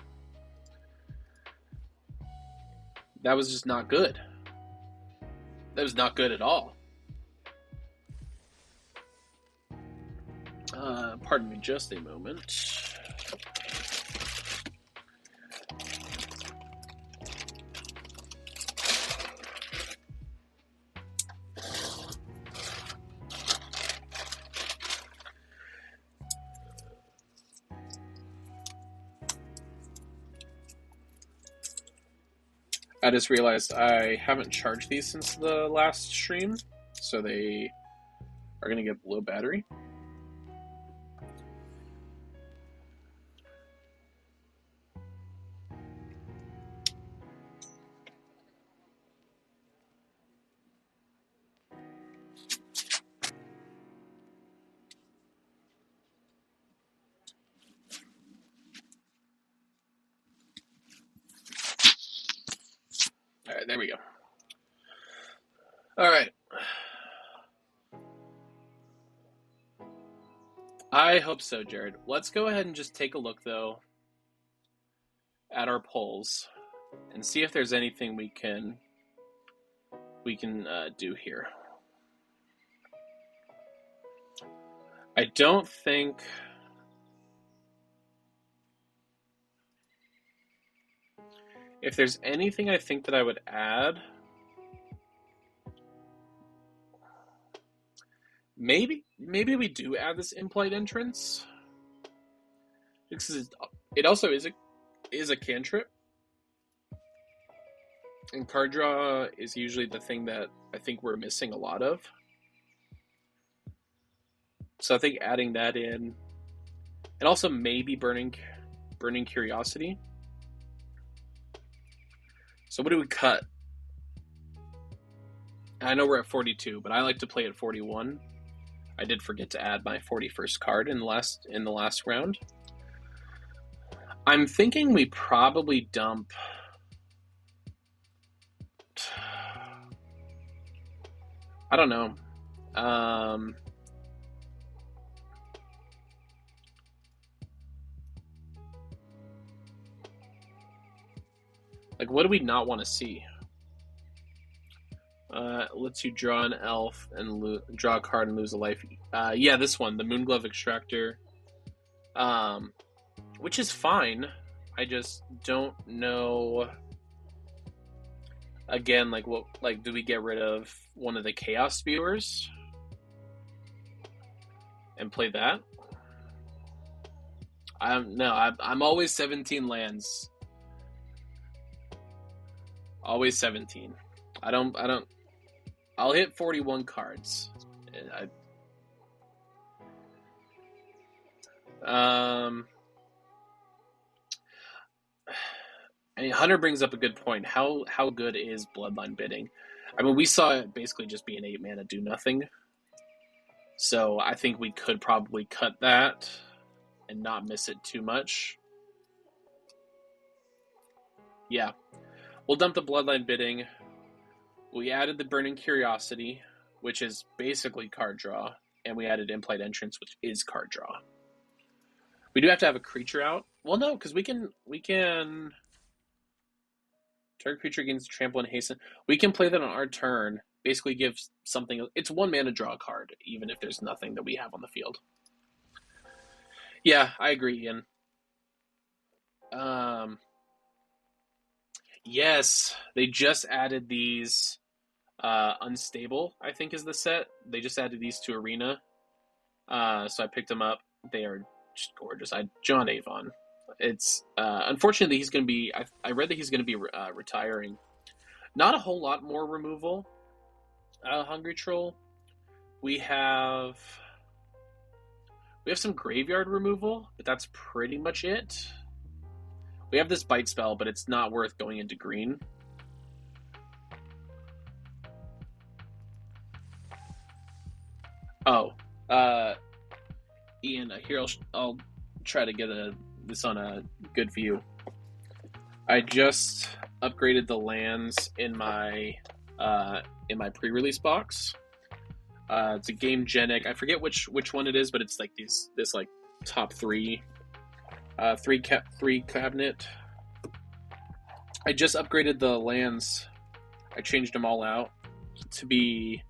That was just not good. That was not good at all. Pardon me just a moment. I just realized I haven't charged these since the last stream, so they are going to get low battery. All right, there we go. All right. I hope so, Jared. Let's go ahead and just take a look, though, at our polls and see if there's anything we can do here. I don't think If there's anything I think that I would add, maybe we do add this implied entrance. Because it also is a cantrip, and card draw is usually the thing that I think we're missing a lot of. So I think adding that in, and also maybe burning curiosity. So what do we cut? I know we're at 42, but I like to play at 41. I did forget to add my 41st card in the last round. I'm thinking we probably dump. I don't know. Like, what do we not want to see? Lets you draw an elf and draw a card and lose a life. Yeah, this one, the Moonglove Extractor, which is fine. I just don't know. Again, like what? Like, do we get rid of one of the Chaos Spewers and play that? I'm always 17 lands. Always 17. I don't. I'll hit 41 cards. I mean, Hunter brings up a good point. How good is Bloodline bidding? I mean, we saw it basically just be an 8 mana do nothing. So I think we could probably cut that and not miss it too much. Yeah. We'll dump the Bloodline bidding. We added the Burning Curiosity, which is basically card draw, and we added Implied Entrance, which is card draw. We do have to have a creature out. Well, no, because we can target creature gains trample and hasten. We can play that on our turn. Basically, give something. It's 1 mana draw a card, even if there's nothing that we have on the field. Yeah, I agree, Ian. Yes, they just added these. Unstable, I think, is the set. They just added these to Arena, so I picked them up. They are just gorgeous. John Avon. It's unfortunately he's going to be. I read that he's going to be retiring. Not a whole lot more removal. Hungry Troll. We have some graveyard removal, but that's pretty much it. We have this bite spell, but it's not worth going into green. Oh, Ian, here I'll try to get this on a good view. I just upgraded the lands in my pre-release box. It's a Game Genic. I forget which one it is, but it's like this like top three cabinet. I just upgraded the lands. I changed them all out to be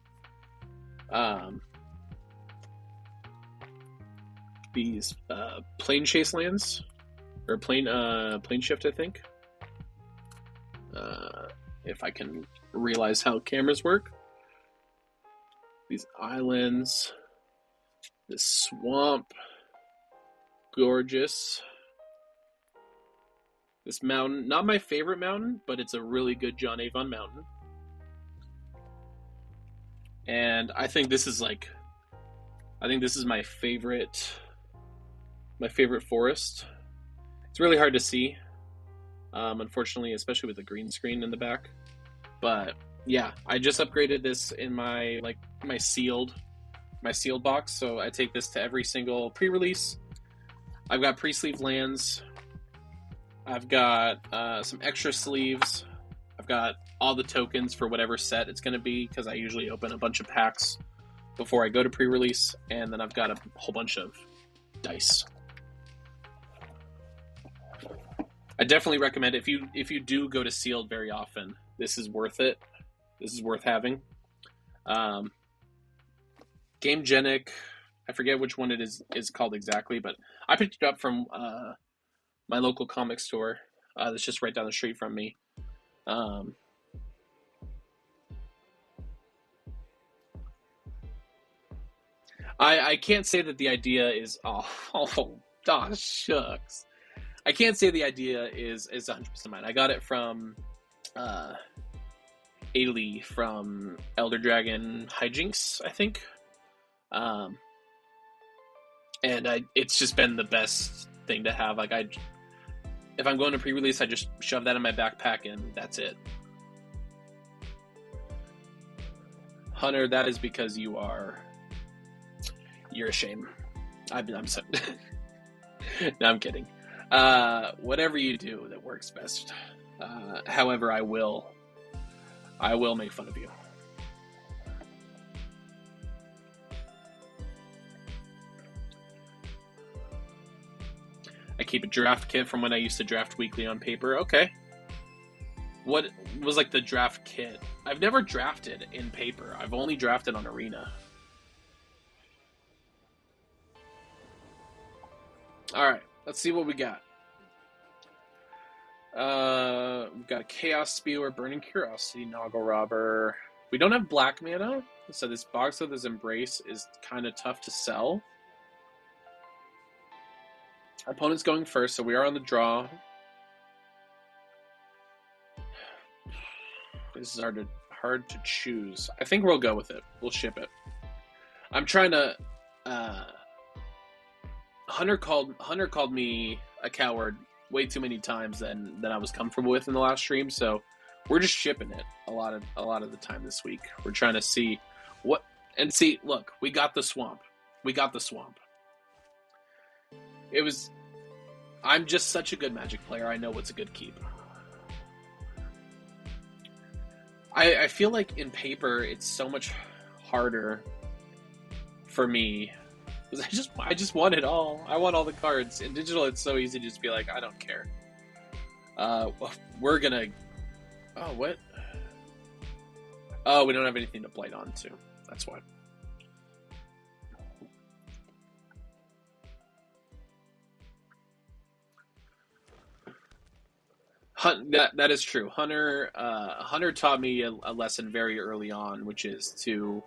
these plane chase lands, or plane shift, I think. If I can realize how cameras work. These islands, this swamp, gorgeous. This mountain, not my favorite mountain, but it's a really good John Avon mountain. And I think this is my favorite forest. It's really hard to see, unfortunately, especially with the green screen in the back. But yeah, I just upgraded this in my sealed box, so I take this to every single pre-release. I've got pre-sleeve lands. I've got some extra sleeves. I've got all the tokens for whatever set it's going to be, because I usually open a bunch of packs before I go to pre-release, and then I've got a whole bunch of dice. I definitely recommend it. If you do go to sealed very often, this is worth it. This is worth having. Game Genic, I forget which one it is called exactly, but I picked it up from my local comic store. that's just right down the street from me. I can't say that the idea is shucks. I can't say the idea is 100% mine. I got it from Ailey from Elder Dragon Hijinks, I think. And it's just been the best thing to have. Like if I'm going to pre-release, I just shove that in my backpack and that's it. Hunter, that is because you're a shame. I'm so no, I'm kidding. Whatever you do that works best. However, I will make fun of you. I keep a draft kit from when I used to draft weekly on paper. Okay. What was like the draft kit? I've never drafted in paper. I've only drafted on Arena. Alright, let's see what we got. We've got a Chaos Spewer, Burning Curiosity, Noggle Robber. We don't have black mana, so this Box with his Embrace is kind of tough to sell. Our opponent's going first, so we are on the draw. This is hard to choose. I think we'll go with it. We'll ship it. I'm trying to. Hunter called me a coward way too many times than I was comfortable with in the last stream. So we're just shipping it a lot of the time this week. We're trying to see what and see. Look, we got the swamp. I'm just such a good Magic player. I know what's a good keep. I feel like in paper it's so much harder for me because I just want it all. I want all the cards. In digital, it's so easy to just be like, I don't care. We're gonna. Oh, what? Oh, we don't have anything to blight on to. That's why. That is true. Hunter taught me a lesson very early on, which is to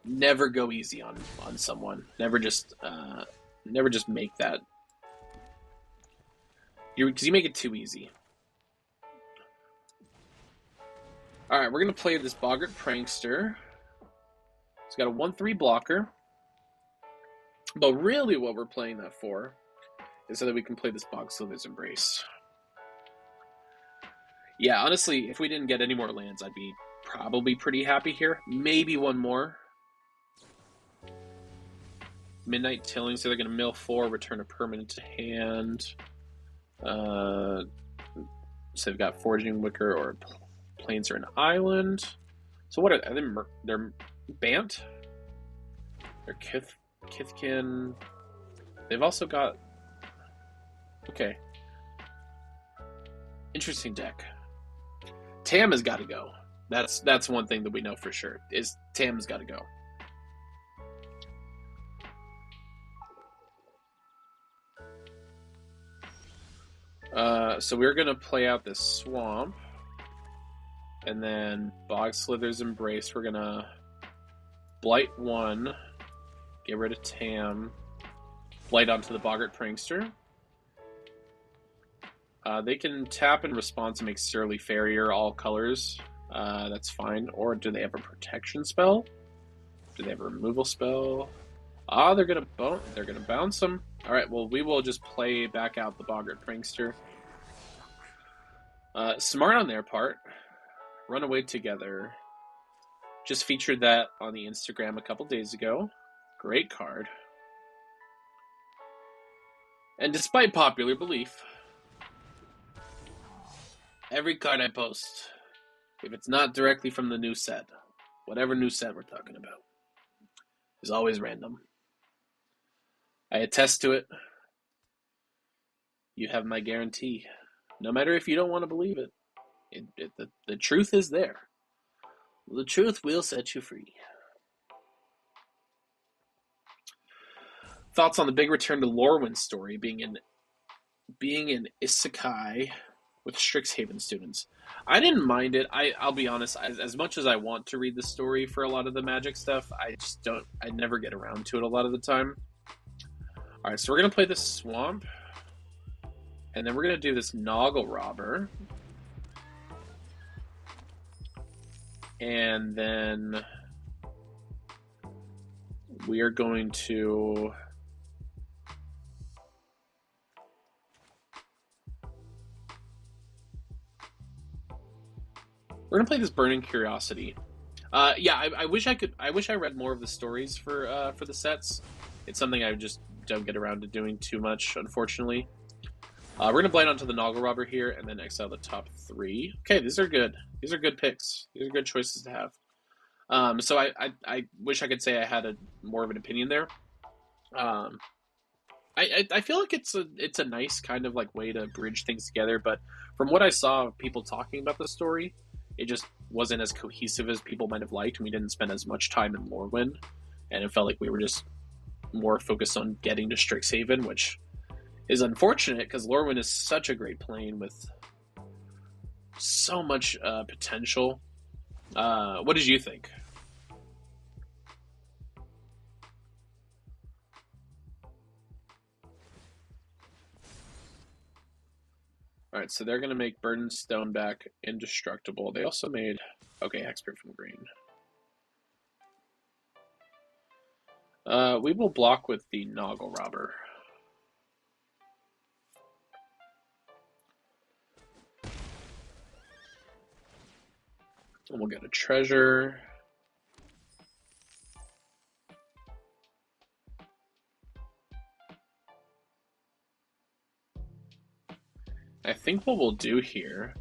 never go easy on someone. Never just make that. Because you make it too easy. All right, we're gonna play this Boggart Prankster. It's got a 1/3 blocker, but really, what we're playing that for is so that we can play this Bogslither's Embrace. Yeah, honestly, if we didn't get any more lands, I'd be probably pretty happy here. Maybe one more. Midnight Tilling, so they're going to mill 4, return a permanent to hand. So they've got Forging Wicker or Plains or an Island. So what are they? They're Bant? They're Kithkin. They've also got... Okay. Interesting deck. Tam has got to go. That's one thing that we know for sure, is Tam's got to go. So we're going to play out this Swamp. And then Bogslither's Embrace. We're going to Blight 1. Get rid of Tam. Blight onto the Boggart Prankster. They can tap in response and make Surly Farrier all colors. That's fine. Or do they have a protection spell? Do they have a removal spell? They're gonna bounce them. All right. Well, we will just play back out the Boggart Prankster. Smart on their part. Runaway Together. Just featured that on the Instagram a couple days ago. Great card. And despite popular belief, every card I post, if it's not directly from the new set, whatever new set we're talking about, is always random. I attest to it. You have my guarantee. No matter if you don't want to believe it, the truth is there. The truth will set you free. Thoughts on the big return to Lorwyn story being in being an isekai with Strixhaven students. I didn't mind it. I'll be honest, as much as I want to read the story for a lot of the magic stuff, I just don't, I never get around to it a lot of the time. Alright, so we're going to play this Swamp. And then we're going to do this Noggle Robber. And then we are going to... We're gonna play this Burning Curiosity. Yeah, I wish I could. I wish I read more of the stories for the sets. It's something I just don't get around to doing too much, unfortunately. We're gonna blind onto the Noggle Robber here, and then exile the top 3. Okay, these are good. These are good picks. These are good choices to have. So I wish I could say I had more of an opinion there. I feel like it's a nice kind of like way to bridge things together, but from what I saw of people talking about the story, it just wasn't as cohesive as people might have liked, and we didn't spend as much time in Lorwyn, and it felt like we were just more focused on getting to Strixhaven, which is unfortunate because Lorwyn is such a great plane with so much potential. What did you think? Alright, so they're going to make Burden Stoneback indestructible. They also made... Okay, Hexproof from green. We will block with the Noggle Robber. And we'll get a treasure. I think what we'll do here,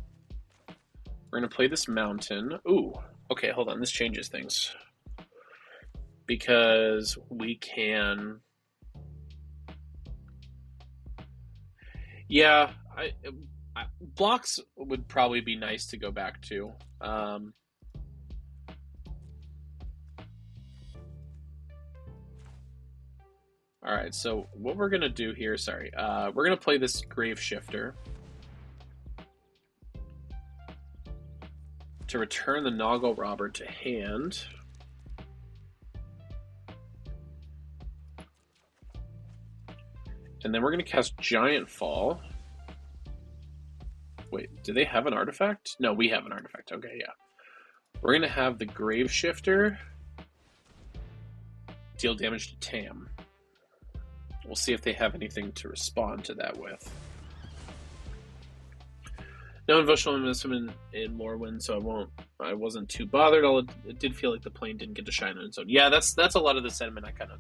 we're going to play this mountain. Ooh, okay, hold on. This changes things. Because we can... Yeah, blocks would probably be nice to go back to. Alright, so what we're going to do here, we're going to play this Grave Shifter to return the Noggle Robber to hand. And then we're going to cast Giant Fall. Wait, do they have an artifact? No, we have an artifact. Okay, yeah. We're going to have the Grave Shifter deal damage to Tam. We'll see if they have anything to respond to that with. No emotional investment in Lorwyn, so I wasn't too bothered. Although it did feel like the plane didn't get to shine on its own. Yeah, that's a lot of the sentiment I kind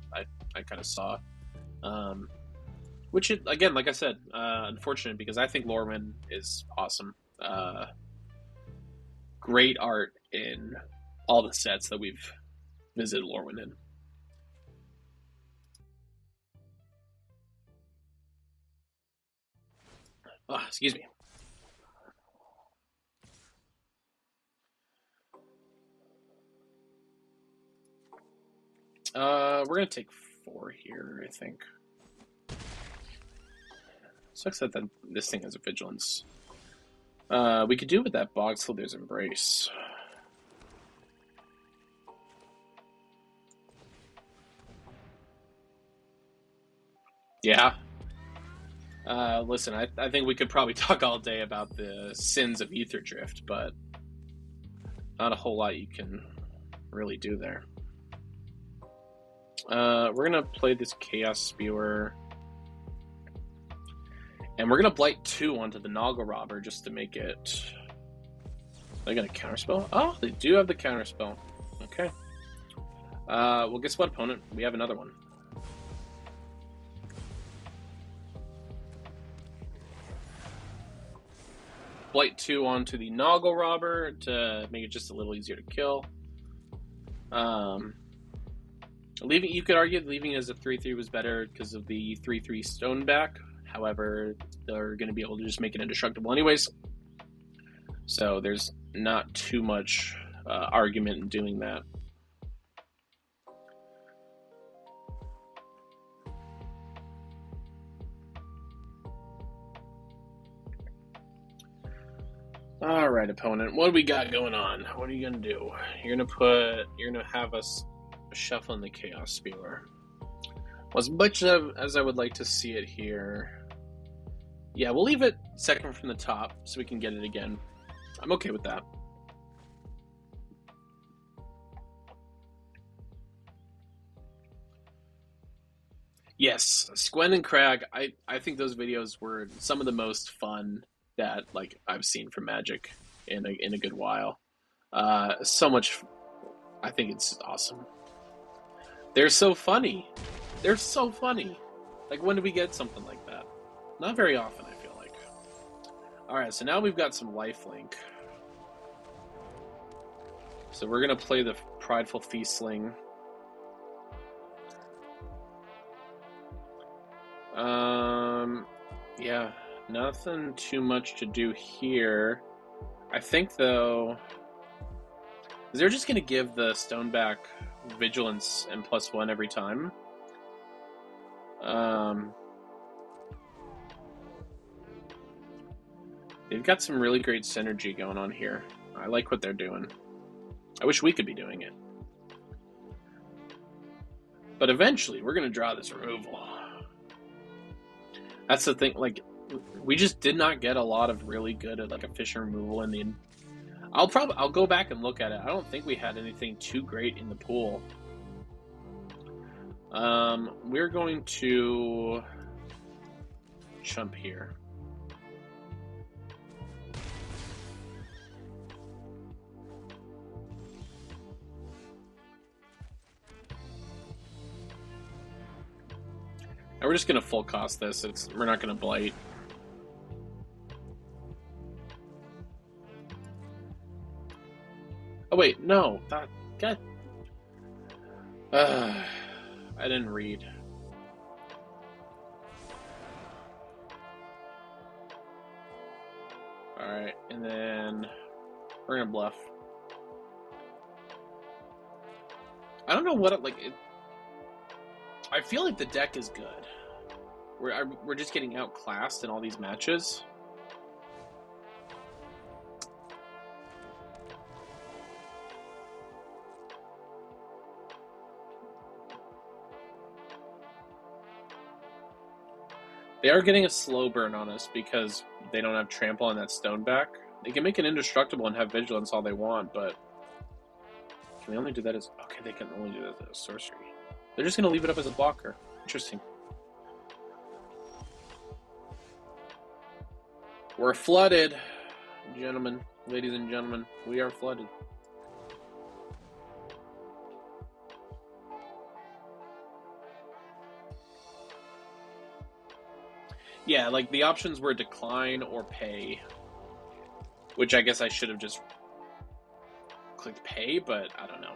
of saw. Which, again, like I said, unfortunate because I think Lorwyn is awesome. Great art in all the sets that we've visited Lorwyn in. Oh, excuse me. We're gonna take 4 here, I think. Sucks that this thing has a vigilance. We could do with that Bogsholder's Embrace. Yeah. Listen, I think we could probably talk all day about the sins of Ether Drift, but not a whole lot you can really do there. We're gonna play this Chaos Spewer. And we're gonna Blight 2 onto the Noggle Robber just to make it... They're gonna counterspell? Oh, they do have the counterspell. Okay. Well, guess what, opponent? We have another one. Blight 2 onto the Noggle Robber to make it just a little easier to kill. You could argue leaving as a 3/3 was better because of the 3/3 Stoneback. However, they're going to be able to just make it indestructible anyways. So there's not too much argument in doing that. All right, opponent. What do we got going on? What are you gonna do? You're gonna have us shuffling the Chaos Spewer. Well, as much as I would like to see it here, yeah, we'll leave it second from the top so we can get it again. I'm okay with that. Yes, Squen and Crag. I think those videos were some of the most fun that like I've seen from Magic in a good while. So much. I think it's awesome. They're so funny. They're so funny. Like, when do we get something like that? Not very often, I feel like. Alright, so now we've got some lifelink. So we're going to play the Prideful Feastling. Yeah, nothing too much to do here. I think, though, they're just going to give the Stoneback Vigilance and +1 every time. They've got some really great synergy going on here. I like what they're doing. I wish we could be doing it. But eventually, we're going to draw this removal. That's the thing. Like, we just did not get a lot of really good like efficient removal in the. I'll go back and look at it. I don't think we had anything too great in the pool. We're going to chump here. And we're just going to full cost this. We're not going to blight. Oh wait, no. God. I didn't read. Alright, and then we're going to bluff. I don't know what I feel like the deck is good. We're just getting outclassed in all these matches. They are getting a slow burn on us because they don't have trample on that Stoneback. They can make it indestructible and have vigilance all they want, but can they only do that as... Okay, they can only do that as sorcery. They're just going to leave it up as a blocker. Interesting. We're flooded, gentlemen, ladies and gentlemen. We are flooded. Yeah, like the options were decline or pay, which I guess I should have just clicked pay, but I don't know.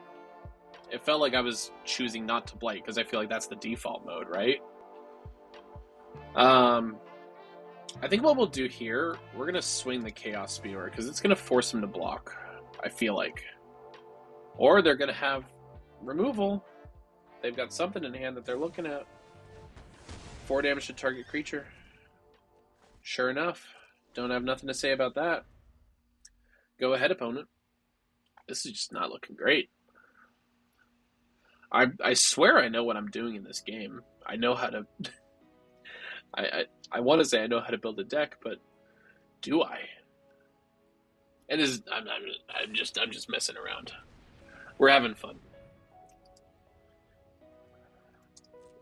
It felt like I was choosing not to blight because I feel like that's the default mode, right? I think what we'll do here, we're going to swing the Chaos Spewer because it's going to force them to block, I feel like. Or they're going to have removal. They've got something in hand that they're looking at. 4 damage to target creature. Sure enough. Don't have nothing to say about that. Go ahead, opponent. This is just not looking great. I swear I know what I'm doing in this game. I know how to... I want to say I know how to build a deck, but do I? And this is, I'm just messing around. We're having fun.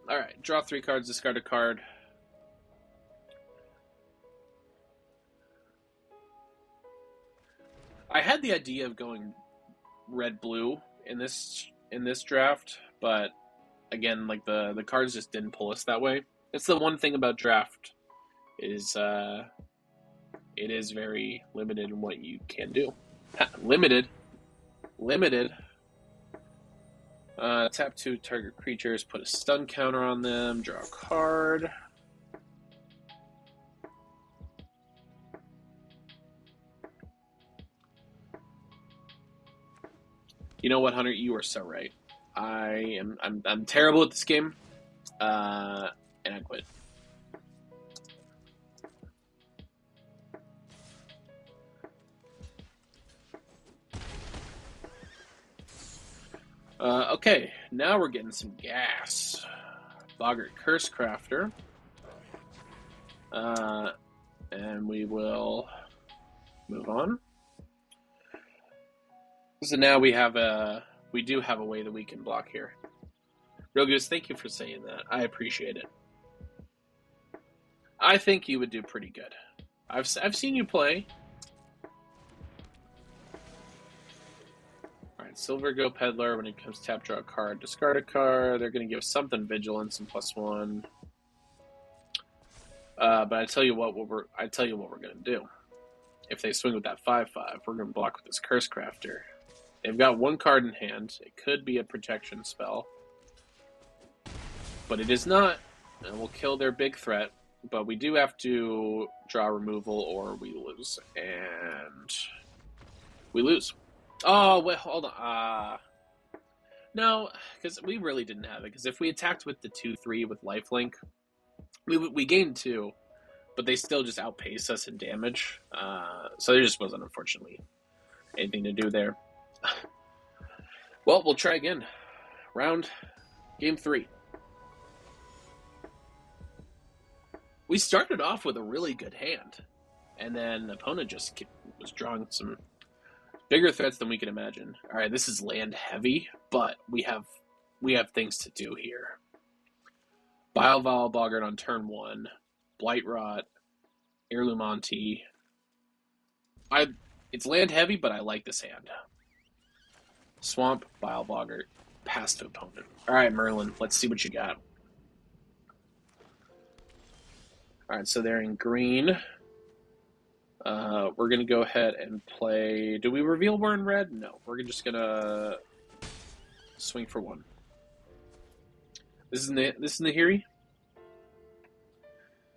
All right, draw 3 cards, discard a card. I had the idea of going red-blue in this draft, but again, like the cards just didn't pull us that way. It's the one thing about draft is it is very limited in what you can do. Limited. Tap 2 target creatures, put a stun counter on them, draw a card. You know what, Hunter? You are so right. I'm terrible at this game, and I quit. Okay, now we're getting some gas. Boggart Curse Crafter. And we will move on. So now we do have a way that we can block here. Real Goose, thank you for saying that. I appreciate it. I think you would do pretty good. I've seen you play. Alright, Silver Go Peddler, when it comes to tap, draw a card, discard a card. They're going to give something Vigilance and +1. But I tell you what we're going to do. If they swing with that 5/5, we're going to block with this Curse Crafter. They've got one card in hand. It could be a protection spell. But it is not. And we'll kill their big threat. But we do have to draw removal or we lose. And we lose. Oh, wait, hold on. No, because we really didn't have it. Because if we attacked with the 2/3 with lifelink, we gained 2. But they still just outpaced us in damage. So there just wasn't, unfortunately, anything to do there. Well, we'll try again. Game 3. We started off with a really good hand. And then the opponent just was drawing some bigger threats than we can imagine. All right, this is land heavy, but we have things to do here. Bile Boggart on turn 1. Blight Rot, Heirloom Auntie. It's land heavy, but I like this hand. Swamp, Bile Boggart, pass to opponent. All right, Merlin, let's see what you got. All right, so they're in green. We're going to go ahead and play... Do we reveal we're in red? No, we're just going to swing for 1. This is Nahiri.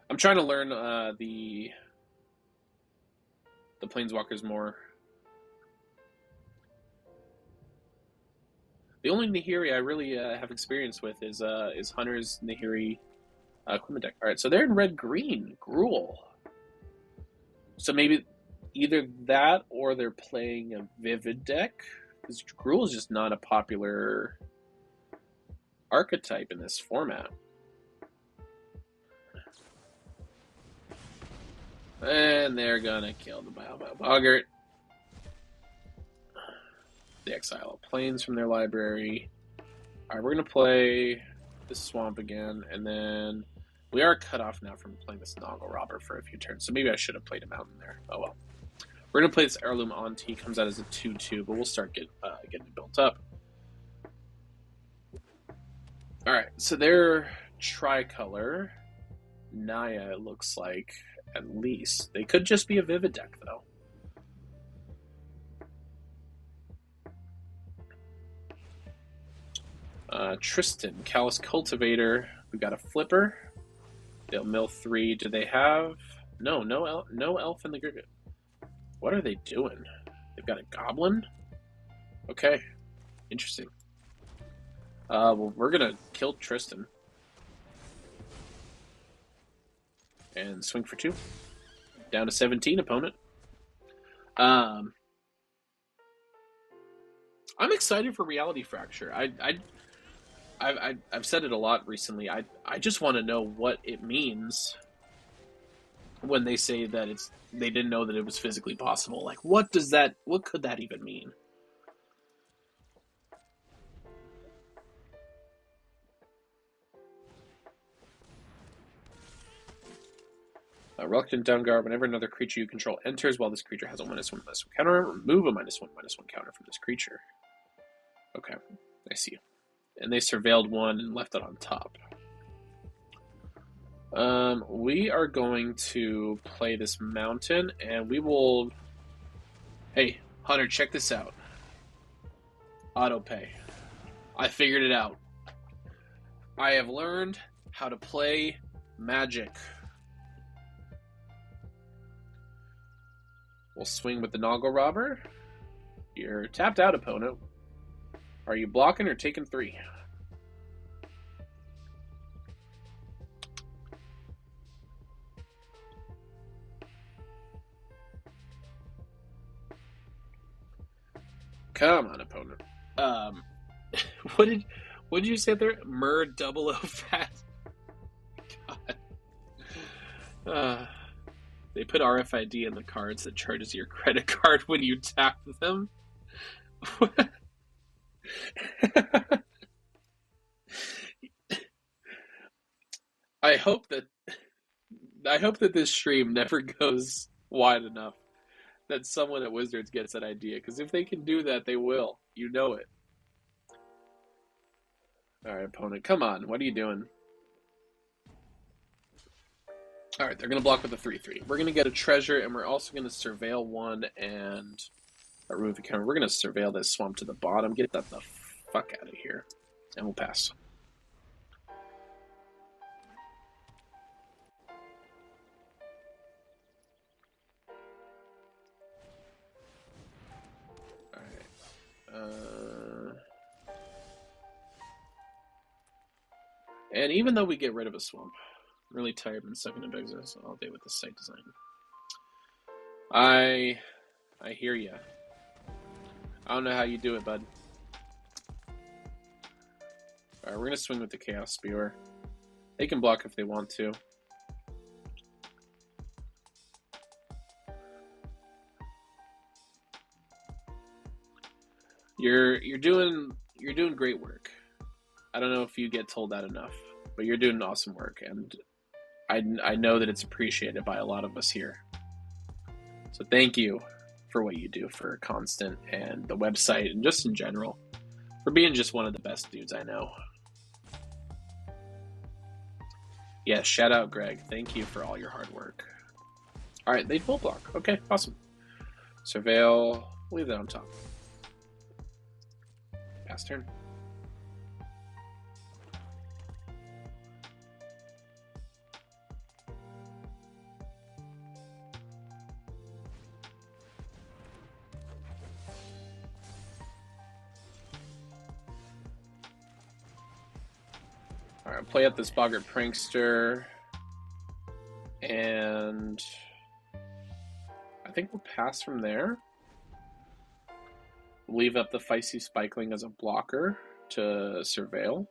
I'm trying to learn the Planeswalkers more. The only Nahiri I really have experience with is Hunter's Nahiri equipment deck. All right, so they're in red-green. Gruul. So maybe either that or they're playing a Vivid deck, because Gruul is just not a popular archetype in this format. And they're gonna kill the Bile Boggart. They exile planes from their library. Alright, we're gonna play this Swamp again, and then we are cut off now from playing this Noggle Robber for a few turns, so maybe I should have played a Mountain there. Oh well. We're gonna play this Heirloom Auntie, comes out as a 2/2, but we'll start getting it built up. Alright, so they're tricolor. Naya, it looks like, at least. They could just be a Vivid deck, though. Tristan, Callous Cultivator. We got a Flipper. They'll mill 3. Do they have... No elf in the grid. What are they doing? They've got a Goblin? Okay. Interesting. Well, we're gonna kill Tristan. And swing for 2. Down to 17, opponent. I'm excited for Reality Fracture. I've said it a lot recently. I just want to know what it means when they say that they didn't know that it was physically possible. Like, what could that even mean? Reluctant Downguard. Whenever another creature you control enters, while this creature has a -1/-1 counter, remove a -1/-1 counter from this creature. Okay, I see. And they surveilled 1 and left it on top. We are going to play this Mountain, and we will... Hey, Hunter, check this out. Autopay. I figured it out. I have learned how to play Magic. We'll swing with the Noggle Robber. You're tapped out, opponent. Are you blocking or taking 3? Come on, opponent. What did you say there? Mer double O fat. God. They put RFID in the cards that charges your credit card when you tap them. I hope that this stream never goes wide enough that someone at Wizards gets that idea, because if they can do that, they will. You know it. All right, opponent, come on. What are you doing? All right, they're going to block with a 3/3. We're going to get a treasure, and we're also going to surveil one and remove the counter. We're going to surveil this swamp to the bottom. Get that the fuck out of here. And we'll pass. And even though we get rid of a swamp, I'm really tired and sucking in bugs all day with this site design. I hear ya. I don't know how you do it, bud. Alright, we're gonna swing with the Chaos Spewer. They can block if they want to. You're doing great work. I don't know if you get told that enough, but you're doing awesome work, and I know that it's appreciated by a lot of us here. So thank you for what you do for Constant and the website and just in general, for being just one of the best dudes I know. Yeah, shout out Greg. Thank you for all your hard work. All right, they full block. Okay, awesome. Surveil, leave that on top. Pass turn. All right, play up this Boggart Prankster, and I think we'll pass from there. Leave up the Feisty Spikeling as a blocker to surveil.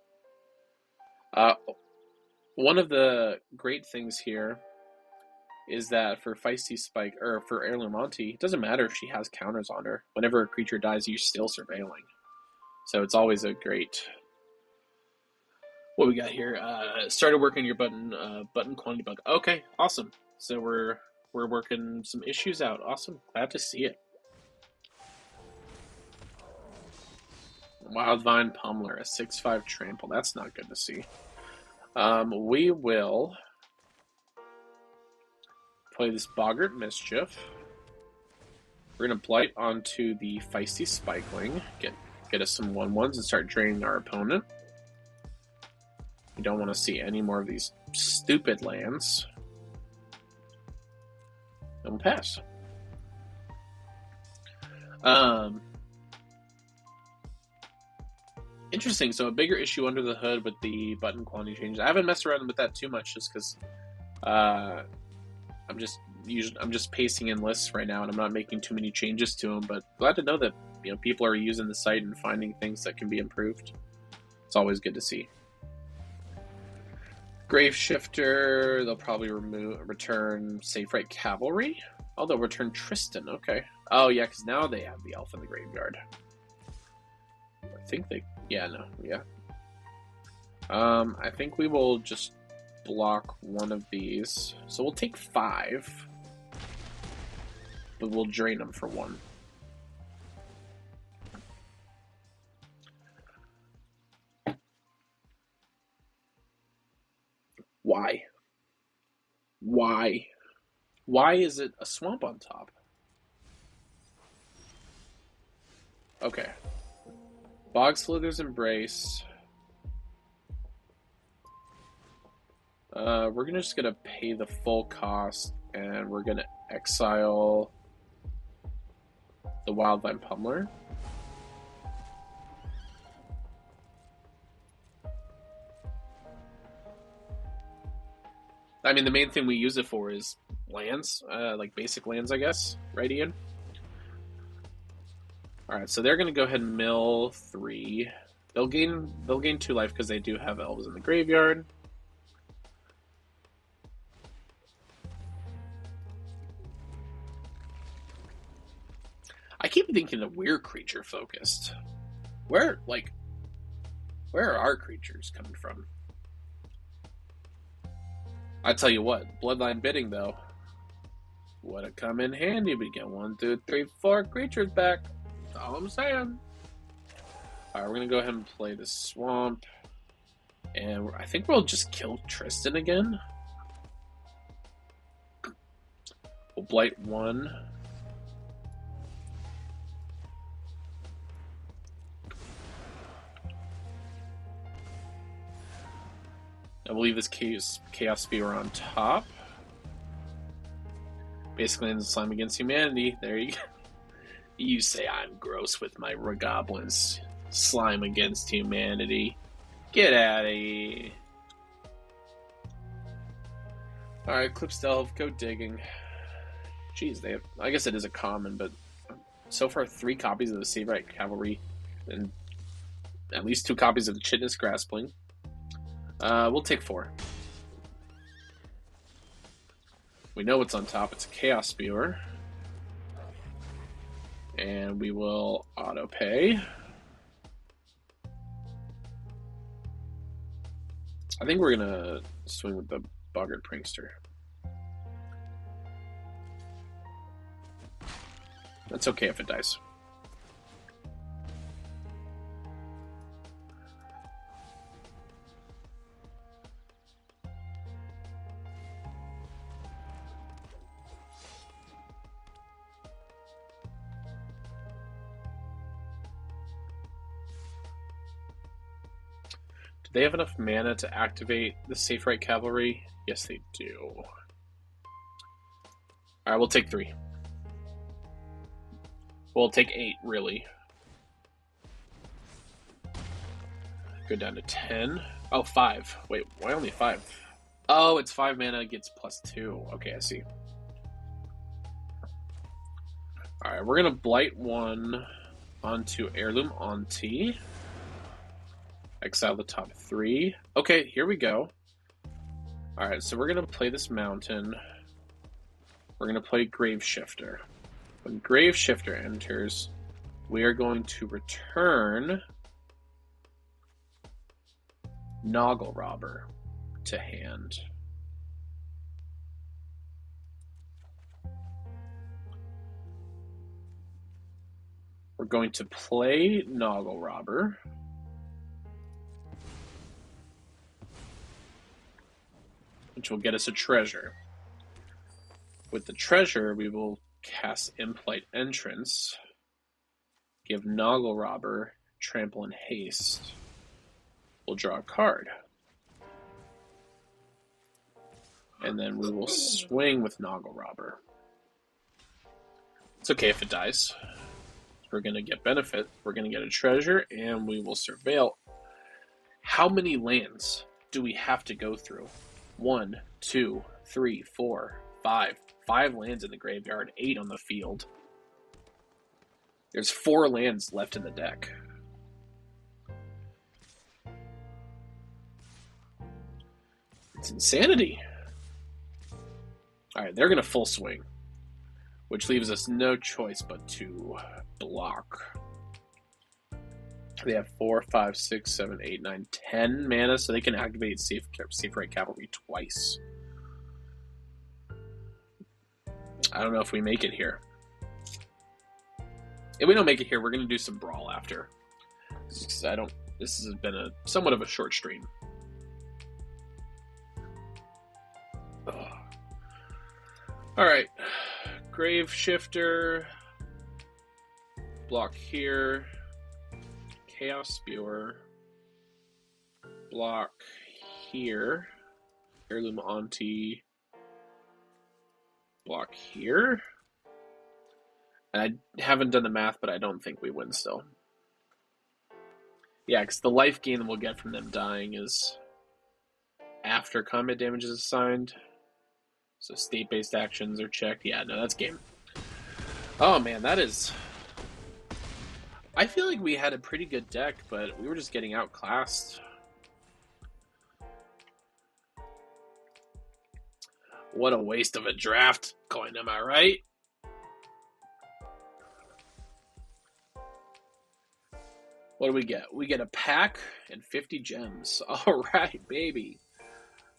One of the great things here is that for Feisty Spike, or for Heirloom Monty, it doesn't matter if she has counters on her. Whenever a creature dies, you're still surveilling. So it's always a great... What we got here? Started working your button quantity bug. Okay, awesome. So we're working some issues out. Awesome. Glad to see it. Wildvine Pummeler, a 6/5 trample. That's not good to see. We will play this Boggart Mischief. We're gonna blight onto the Feisty Spikeling. Get us some 1/1s and start draining our opponent. We don't want to see any more of these stupid lands. And we'll pass. Interesting. So a bigger issue under the hood with the button quantity changes. I haven't messed around with that too much, just because I'm just pasting in lists right now, and I'm not making too many changes to them. But glad to know that people are using the site and finding things that can be improved. It's always good to see. Grave Shifter, they'll probably return Safe Right Cavalry. Oh, they'll return Tristan, okay. Oh, yeah, because now they have the elf in the graveyard. I think they... Yeah, no, yeah. I think we will just block one of these. So we'll take 5. But we'll drain them for 1. Why? Why? Why is it a swamp on top? Okay. Bog Slither's Embrace. We're just gonna pay the full cost, and we're gonna exile the Wildvine Pummeler. I mean, the main thing we use it for is lands, like basic lands, I guess. Right, Ian? Alright, so they're going to go ahead and mill 3. They'll gain 2 life because they do have elves in the graveyard. I keep thinking that we're creature focused. Where are our creatures coming from? I tell you what, Bloodline Bidding though would have come in handy. We get 1, 2, 3, 4 creatures back. That's all I'm saying. Alright, we're gonna go ahead and play the swamp. And I think we'll just kill Tristan again. We'll blight 1. I will leave this Chaos Spear on top. Basically, in the Slime Against Humanity. There you go. You say I'm gross with my Regoblins. Slime Against Humanity. Get out of here. Alright, Eclipsed Elf, go digging. Jeez, they have. I guess it is a common, but so far 3 copies of the Saberite Cavalry and at least 2 copies of the Chitinous Graspling. We'll take 4. We know what's on top. It's a Chaos Spewer. And we will auto pay. I think we're going to swing with the Boggart Prankster. That's okay if it dies. Do they have enough mana to activate the Saberite Cavalry? Yes, they do. Alright, we'll take 3. We'll take 8, really. Go down to 10. Oh, 5. Wait, why only 5? Oh, it's 5 mana, gets +2. Okay, I see. Alright, we're going to blight 1 onto Heirloom Auntie. Exile the top 3. Okay, here we go. Alright, so we're going to play this mountain. We're going to play Grave Shifter. When Grave Shifter enters, we are going to return Noggle Robber to hand. We're going to play Noggle Robber. Which will get us a treasure. With the treasure, we will cast Impolite Entrance, give Noggle Robber Trample and Haste. We'll draw a card. And then we will swing with Noggle Robber. It's okay if it dies. We're going to get benefit. We're going to get a treasure, and we will surveil. How many lands do we have to go through? 1, 2, 3, 4, 5. 5 lands in the graveyard, 8 on the field. There's 4 lands left in the deck. It's insanity. Alright, they're going to full swing. Which leaves us no choice but to block. They have 4, 5, 6, 7, 8, 9, 10 mana, so they can activate Saberite Cavalry twice. I don't know if we make it here. If we don't make it here, we're going to do some Brawl after. This has been somewhat of a short stream. Alright. Grave Shifter. Block here. Chaos Spewer. Block here. Heirloom Auntie. Block here. And I haven't done the math, but I don't think we win still. Yeah, because the life gain that we'll get from them dying is after combat damage is assigned. So state-based actions are checked. Yeah, no, that's game. Oh man, that is I feel like we had a pretty good deck, but we were just getting outclassed. What a waste of a draft coin, am I right? What do we get? We get a pack and 50 gems. All right, baby.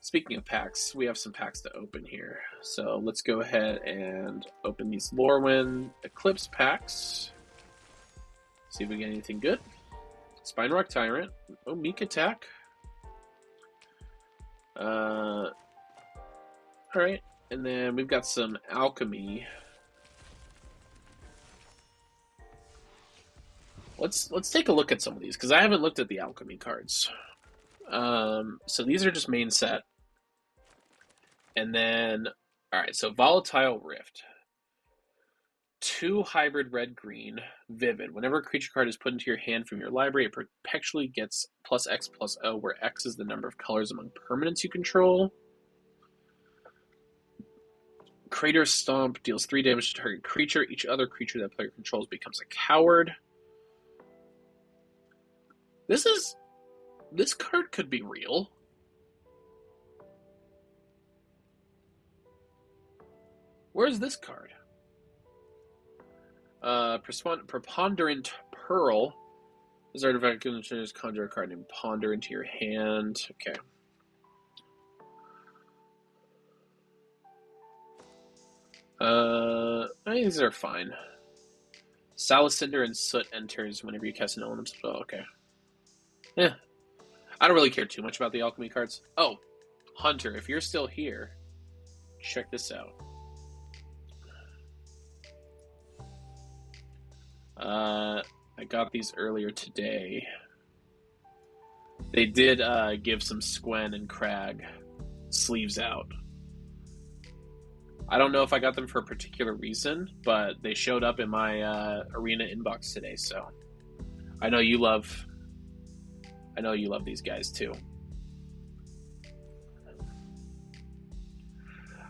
Speaking of packs, we have some packs to open here. So let's go ahead and open these Lorwyn Eclipsed packs. See if we get anything good. Spine Rock Tyrant. Oh, Meek Attack. Alright. And then we've got some Alchemy. Let's take a look at some of these, because I haven't looked at the Alchemy cards. So these are just main set. And then, alright, so Volatile Rift. 2 hybrid red-green, Vivid. Whenever a creature card is put into your hand from your library, it perpetually gets +X/+O, where X is the number of colors among permanents you control. Crater Stomp deals 3 damage to target creature. Each other creature that player controls becomes a coward. This card could be real. Where's this card? Preponderant Pearl. This artifact can just conjure a card named Ponder into your hand. Okay. These are fine. Salicinder and Soot enters whenever you cast an element spell. Okay. Yeah. I don't really care too much about the alchemy cards. Oh, Hunter, if you're still here, check this out. I got these earlier today. They did give some Squen and Crag sleeves out. I don't know if I got them for a particular reason, but they showed up in my arena inbox today, so I know you love these guys too.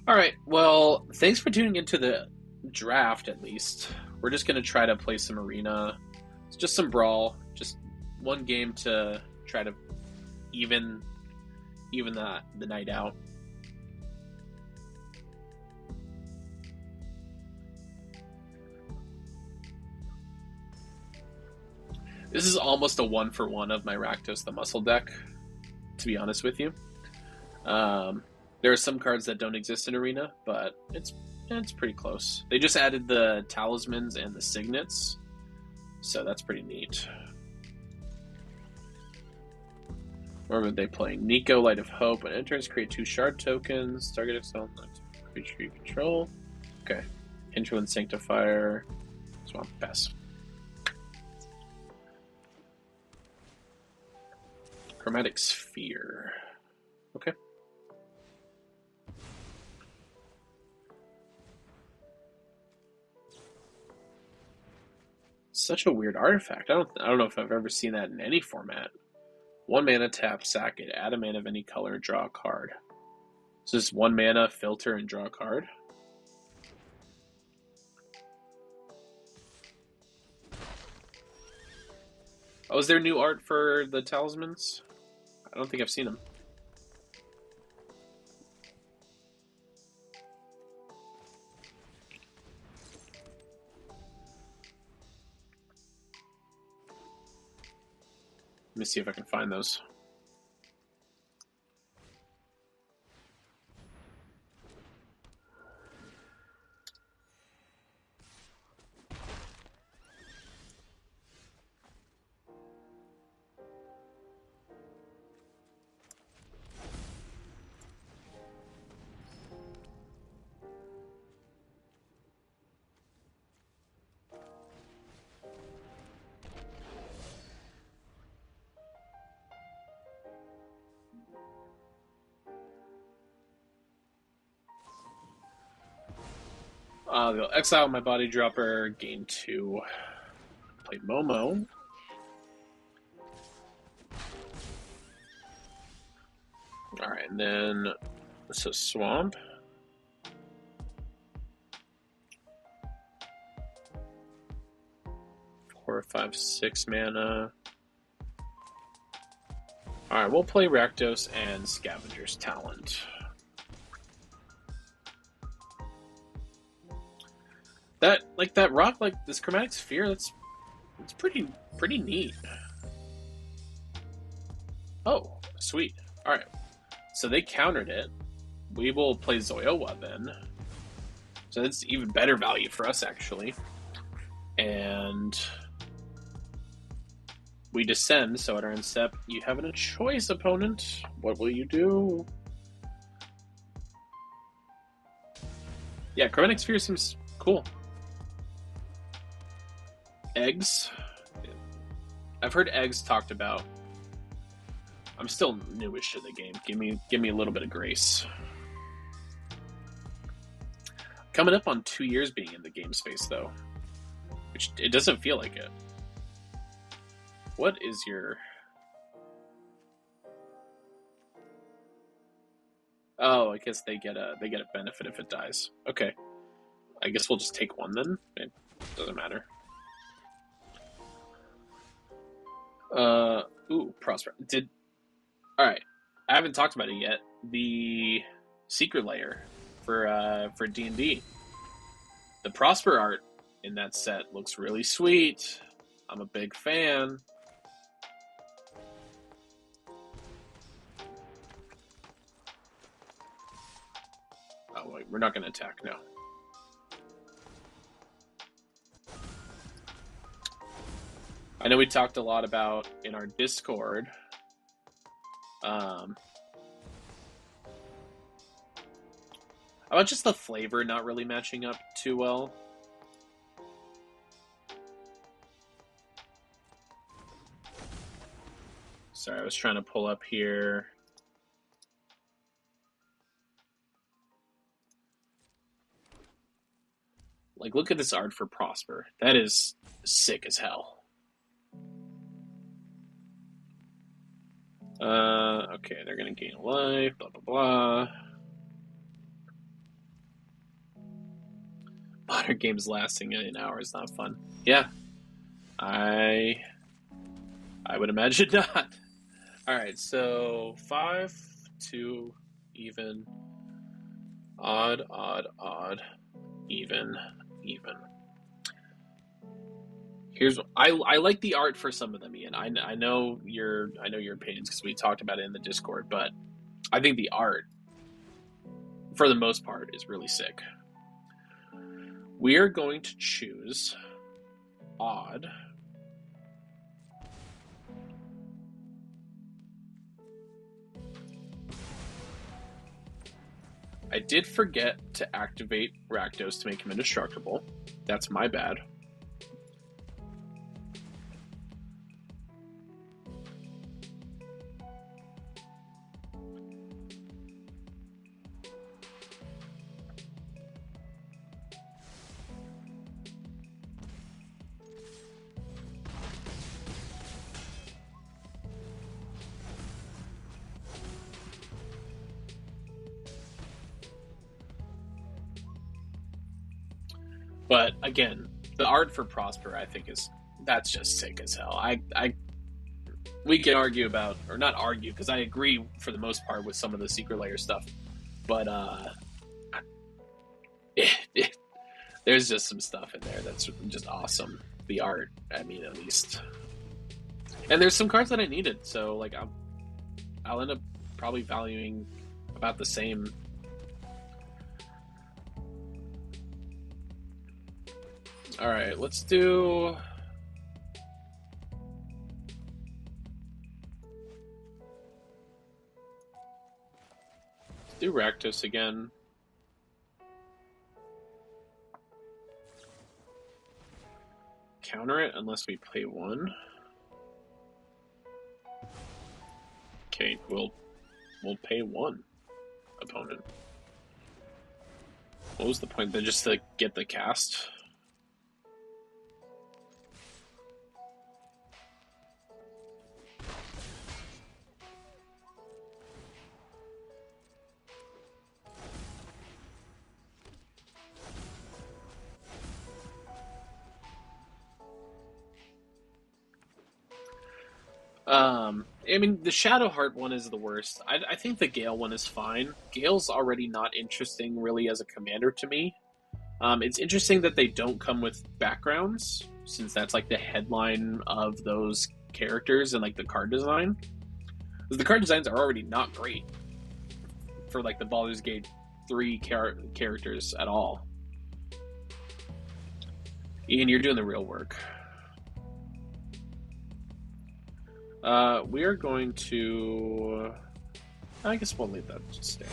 Alright, well, thanks for tuning into the draft at least. We're just gonna try to play some arena. It's just some brawl, just one game to try to even the night out. This is almost a 1-for-1 of my Rakdos the Muscle deck, to be honest with you. There are some cards that don't exist in Arena, but it's pretty close. They just added the Talismans and the Signets, so that's pretty neat. Or were they playing? Nico, Light of Hope. When it enters, create 2 shard tokens. Target itself, creature you control. Okay. Hinterland Sanctifier. Swamp Pass. Chromatic Sphere. Okay. Such a weird artifact. I don't know if I've ever seen that in any format. 1 mana, tap, sack it, add a mana of any color, draw a card. So this 1 mana, filter, and draw a card. Oh, is there new art for the Talismans? I don't think I've seen them. Let me see if I can find those. They'll exile my body dropper, gain 2. Play Momo. Alright, and then this is Swamp. 4, 5, 6 mana. Alright, we'll play Rakdos and Scavenger's Talent. That rock, like this Chromatic Sphere, it's pretty neat. Oh, sweet. Alright. So they countered it. We will play Zoyowa then. So that's even better value for us, actually. And we descend, so at our end step, you have a choice, opponent. What will you do? Yeah, Chromatic Sphere seems cool. Eggs. I've heard eggs talked about. I'm still newish to the game. Give me a little bit of grace. Coming up on 2 years being in the game space, though. Which, it doesn't feel like it. What is your... Oh, I guess they get a benefit if it dies. Okay. I guess we'll just take one then. It doesn't matter. Ooh, Prosper. Alright. I haven't talked about it yet. The secret layer for D&D. The Prosper art in that set looks really sweet. I'm a big fan. Oh wait, we're not gonna attack now. I know we talked a lot about in our Discord about just the flavor not really matching up too well. Sorry, I was trying to pull up here. Like, look at this art for Prosper. That is sick as hell. Okay, they're gonna gain a life, blah, blah, blah. Modern games lasting an hour is not fun. Yeah. I would imagine not. Alright, so 5, 2, even, odd, odd, odd, even. Here's I like the art for some of them, Ian. I know your opinions because we talked about it in the Discord, but I think the art, for the most part, is really sick. We are going to choose odd. I did forget to activate Rakdos to make him indestructible. That's my bad. But again, the art for Prosper, I think, that's just sick as hell. We can argue about, or not argue, because I agree for the most part with some of the secret layer stuff. But there's just some stuff in there that's just awesome. The art, I mean, at least. And there's some cards that I needed, so like I'll end up probably valuing about the same. All right, let's do. Let's do Rakdos again. Counter it unless we play one. Okay, we'll pay one, opponent. What was the point? Then just to get the cast. I mean, the Shadowheart one is the worst. I think the Gale one is fine. Gale's already not interesting, really, as a commander to me. It's interesting that they don't come with backgrounds, since that's like the headline of those characters and like the card design. Because the card designs are already not great for like the Baldur's Gate 3 characters at all. Ian, you're doing the real work. We are going to... I guess we'll leave that to stay.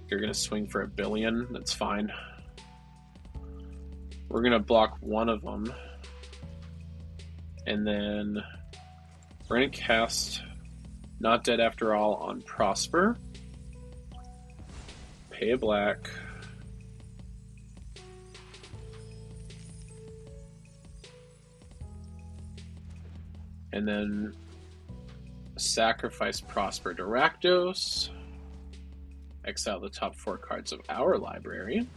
You're going to swing for $1 billion. That's fine. We're going to block one of them. And then we're going to cast Not Dead After All on Prosper. Pay a black. And then sacrifice Prosper to Rakdos. Exile the top 4 cards of our library.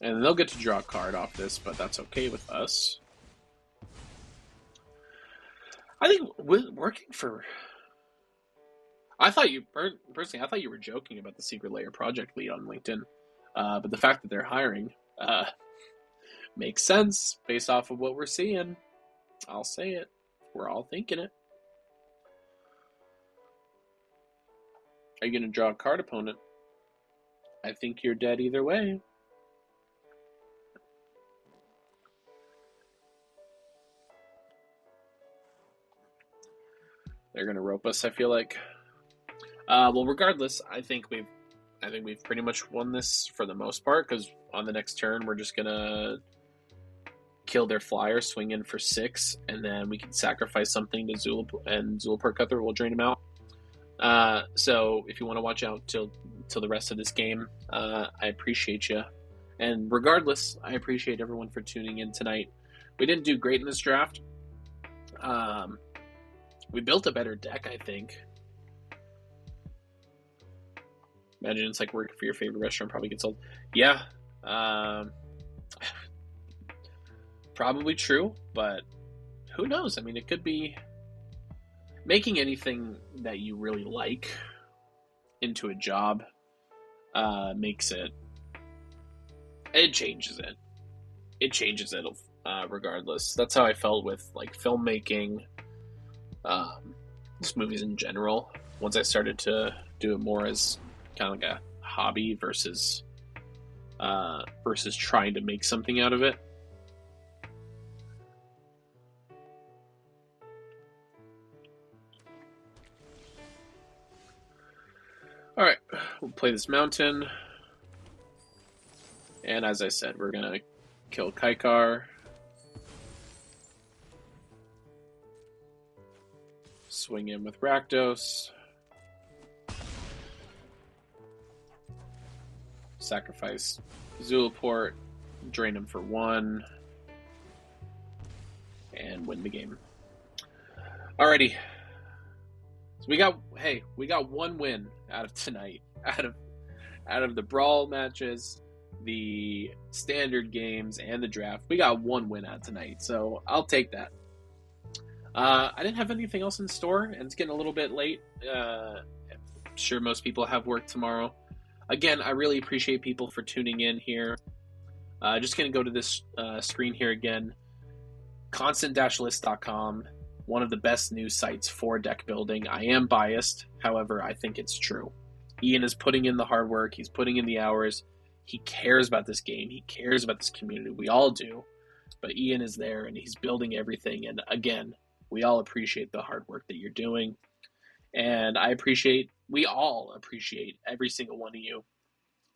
And they'll get to draw a card off this, but that's okay with us. I think working for... Personally, I thought you were joking about the Secret Layer project lead on LinkedIn. But the fact that they're hiring makes sense based off of what we're seeing. I'll say it. We're all thinking it. Are you going to draw a card, opponent? I think you're dead either way. They're going to rope us, I feel like. Well, regardless, I think we've pretty much won this for the most part, because on the next turn we're just gonna kill their flyer, swing in for 6, and then we can sacrifice something to Zulaport Cutthroat will drain him out. So if you want to watch out till the rest of this game, I appreciate you. And regardless, I appreciate everyone for tuning in tonight. We didn't do great in this draft. We built a better deck, I think. Imagine it's like working for your favorite restaurant, probably gets old. Yeah. Probably true, but who knows? I mean, it could be making anything that you really like into a job makes it changes it. It changes it regardless. That's how I felt with like filmmaking, just movies in general. Once I started to do it more as kind of like a hobby versus trying to make something out of it. All right, we'll play this mountain, and as I said, we're gonna kill Kaikar, swing in with Rakdos, sacrifice Zulaport, drain him for 1, and win the game. Alrighty. So we got 1 win out of tonight. Out of the brawl matches, the standard games, and the draft. We got 1 win out tonight, so I'll take that. I didn't have anything else in store, and it's getting a little bit late. I'm sure most people have work tomorrow. Again, I really appreciate people for tuning in here. Just going to go to this screen here again. Constant-list.com, one of the best news sites for deck building. I am biased, however, I think it's true. Ian is putting in the hard work. He's putting in the hours. He cares about this game. He cares about this community. We all do. But Ian is there, and he's building everything. And again, we all appreciate the hard work that you're doing. And we all appreciate every single one of you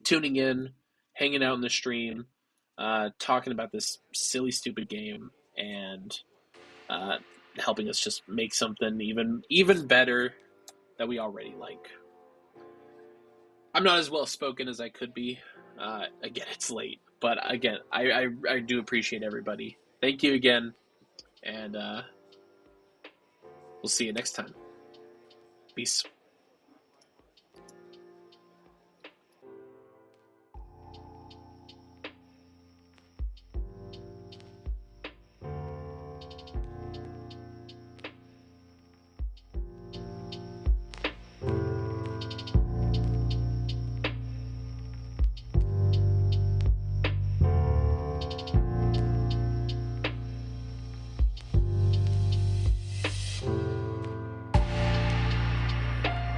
tuning in, hanging out in the stream, talking about this silly, stupid game, and helping us just make something even better that we already like. I'm not as well spoken as I could be. Again, it's late, but again, I do appreciate everybody. Thank you again, and We'll see you next time. Peace.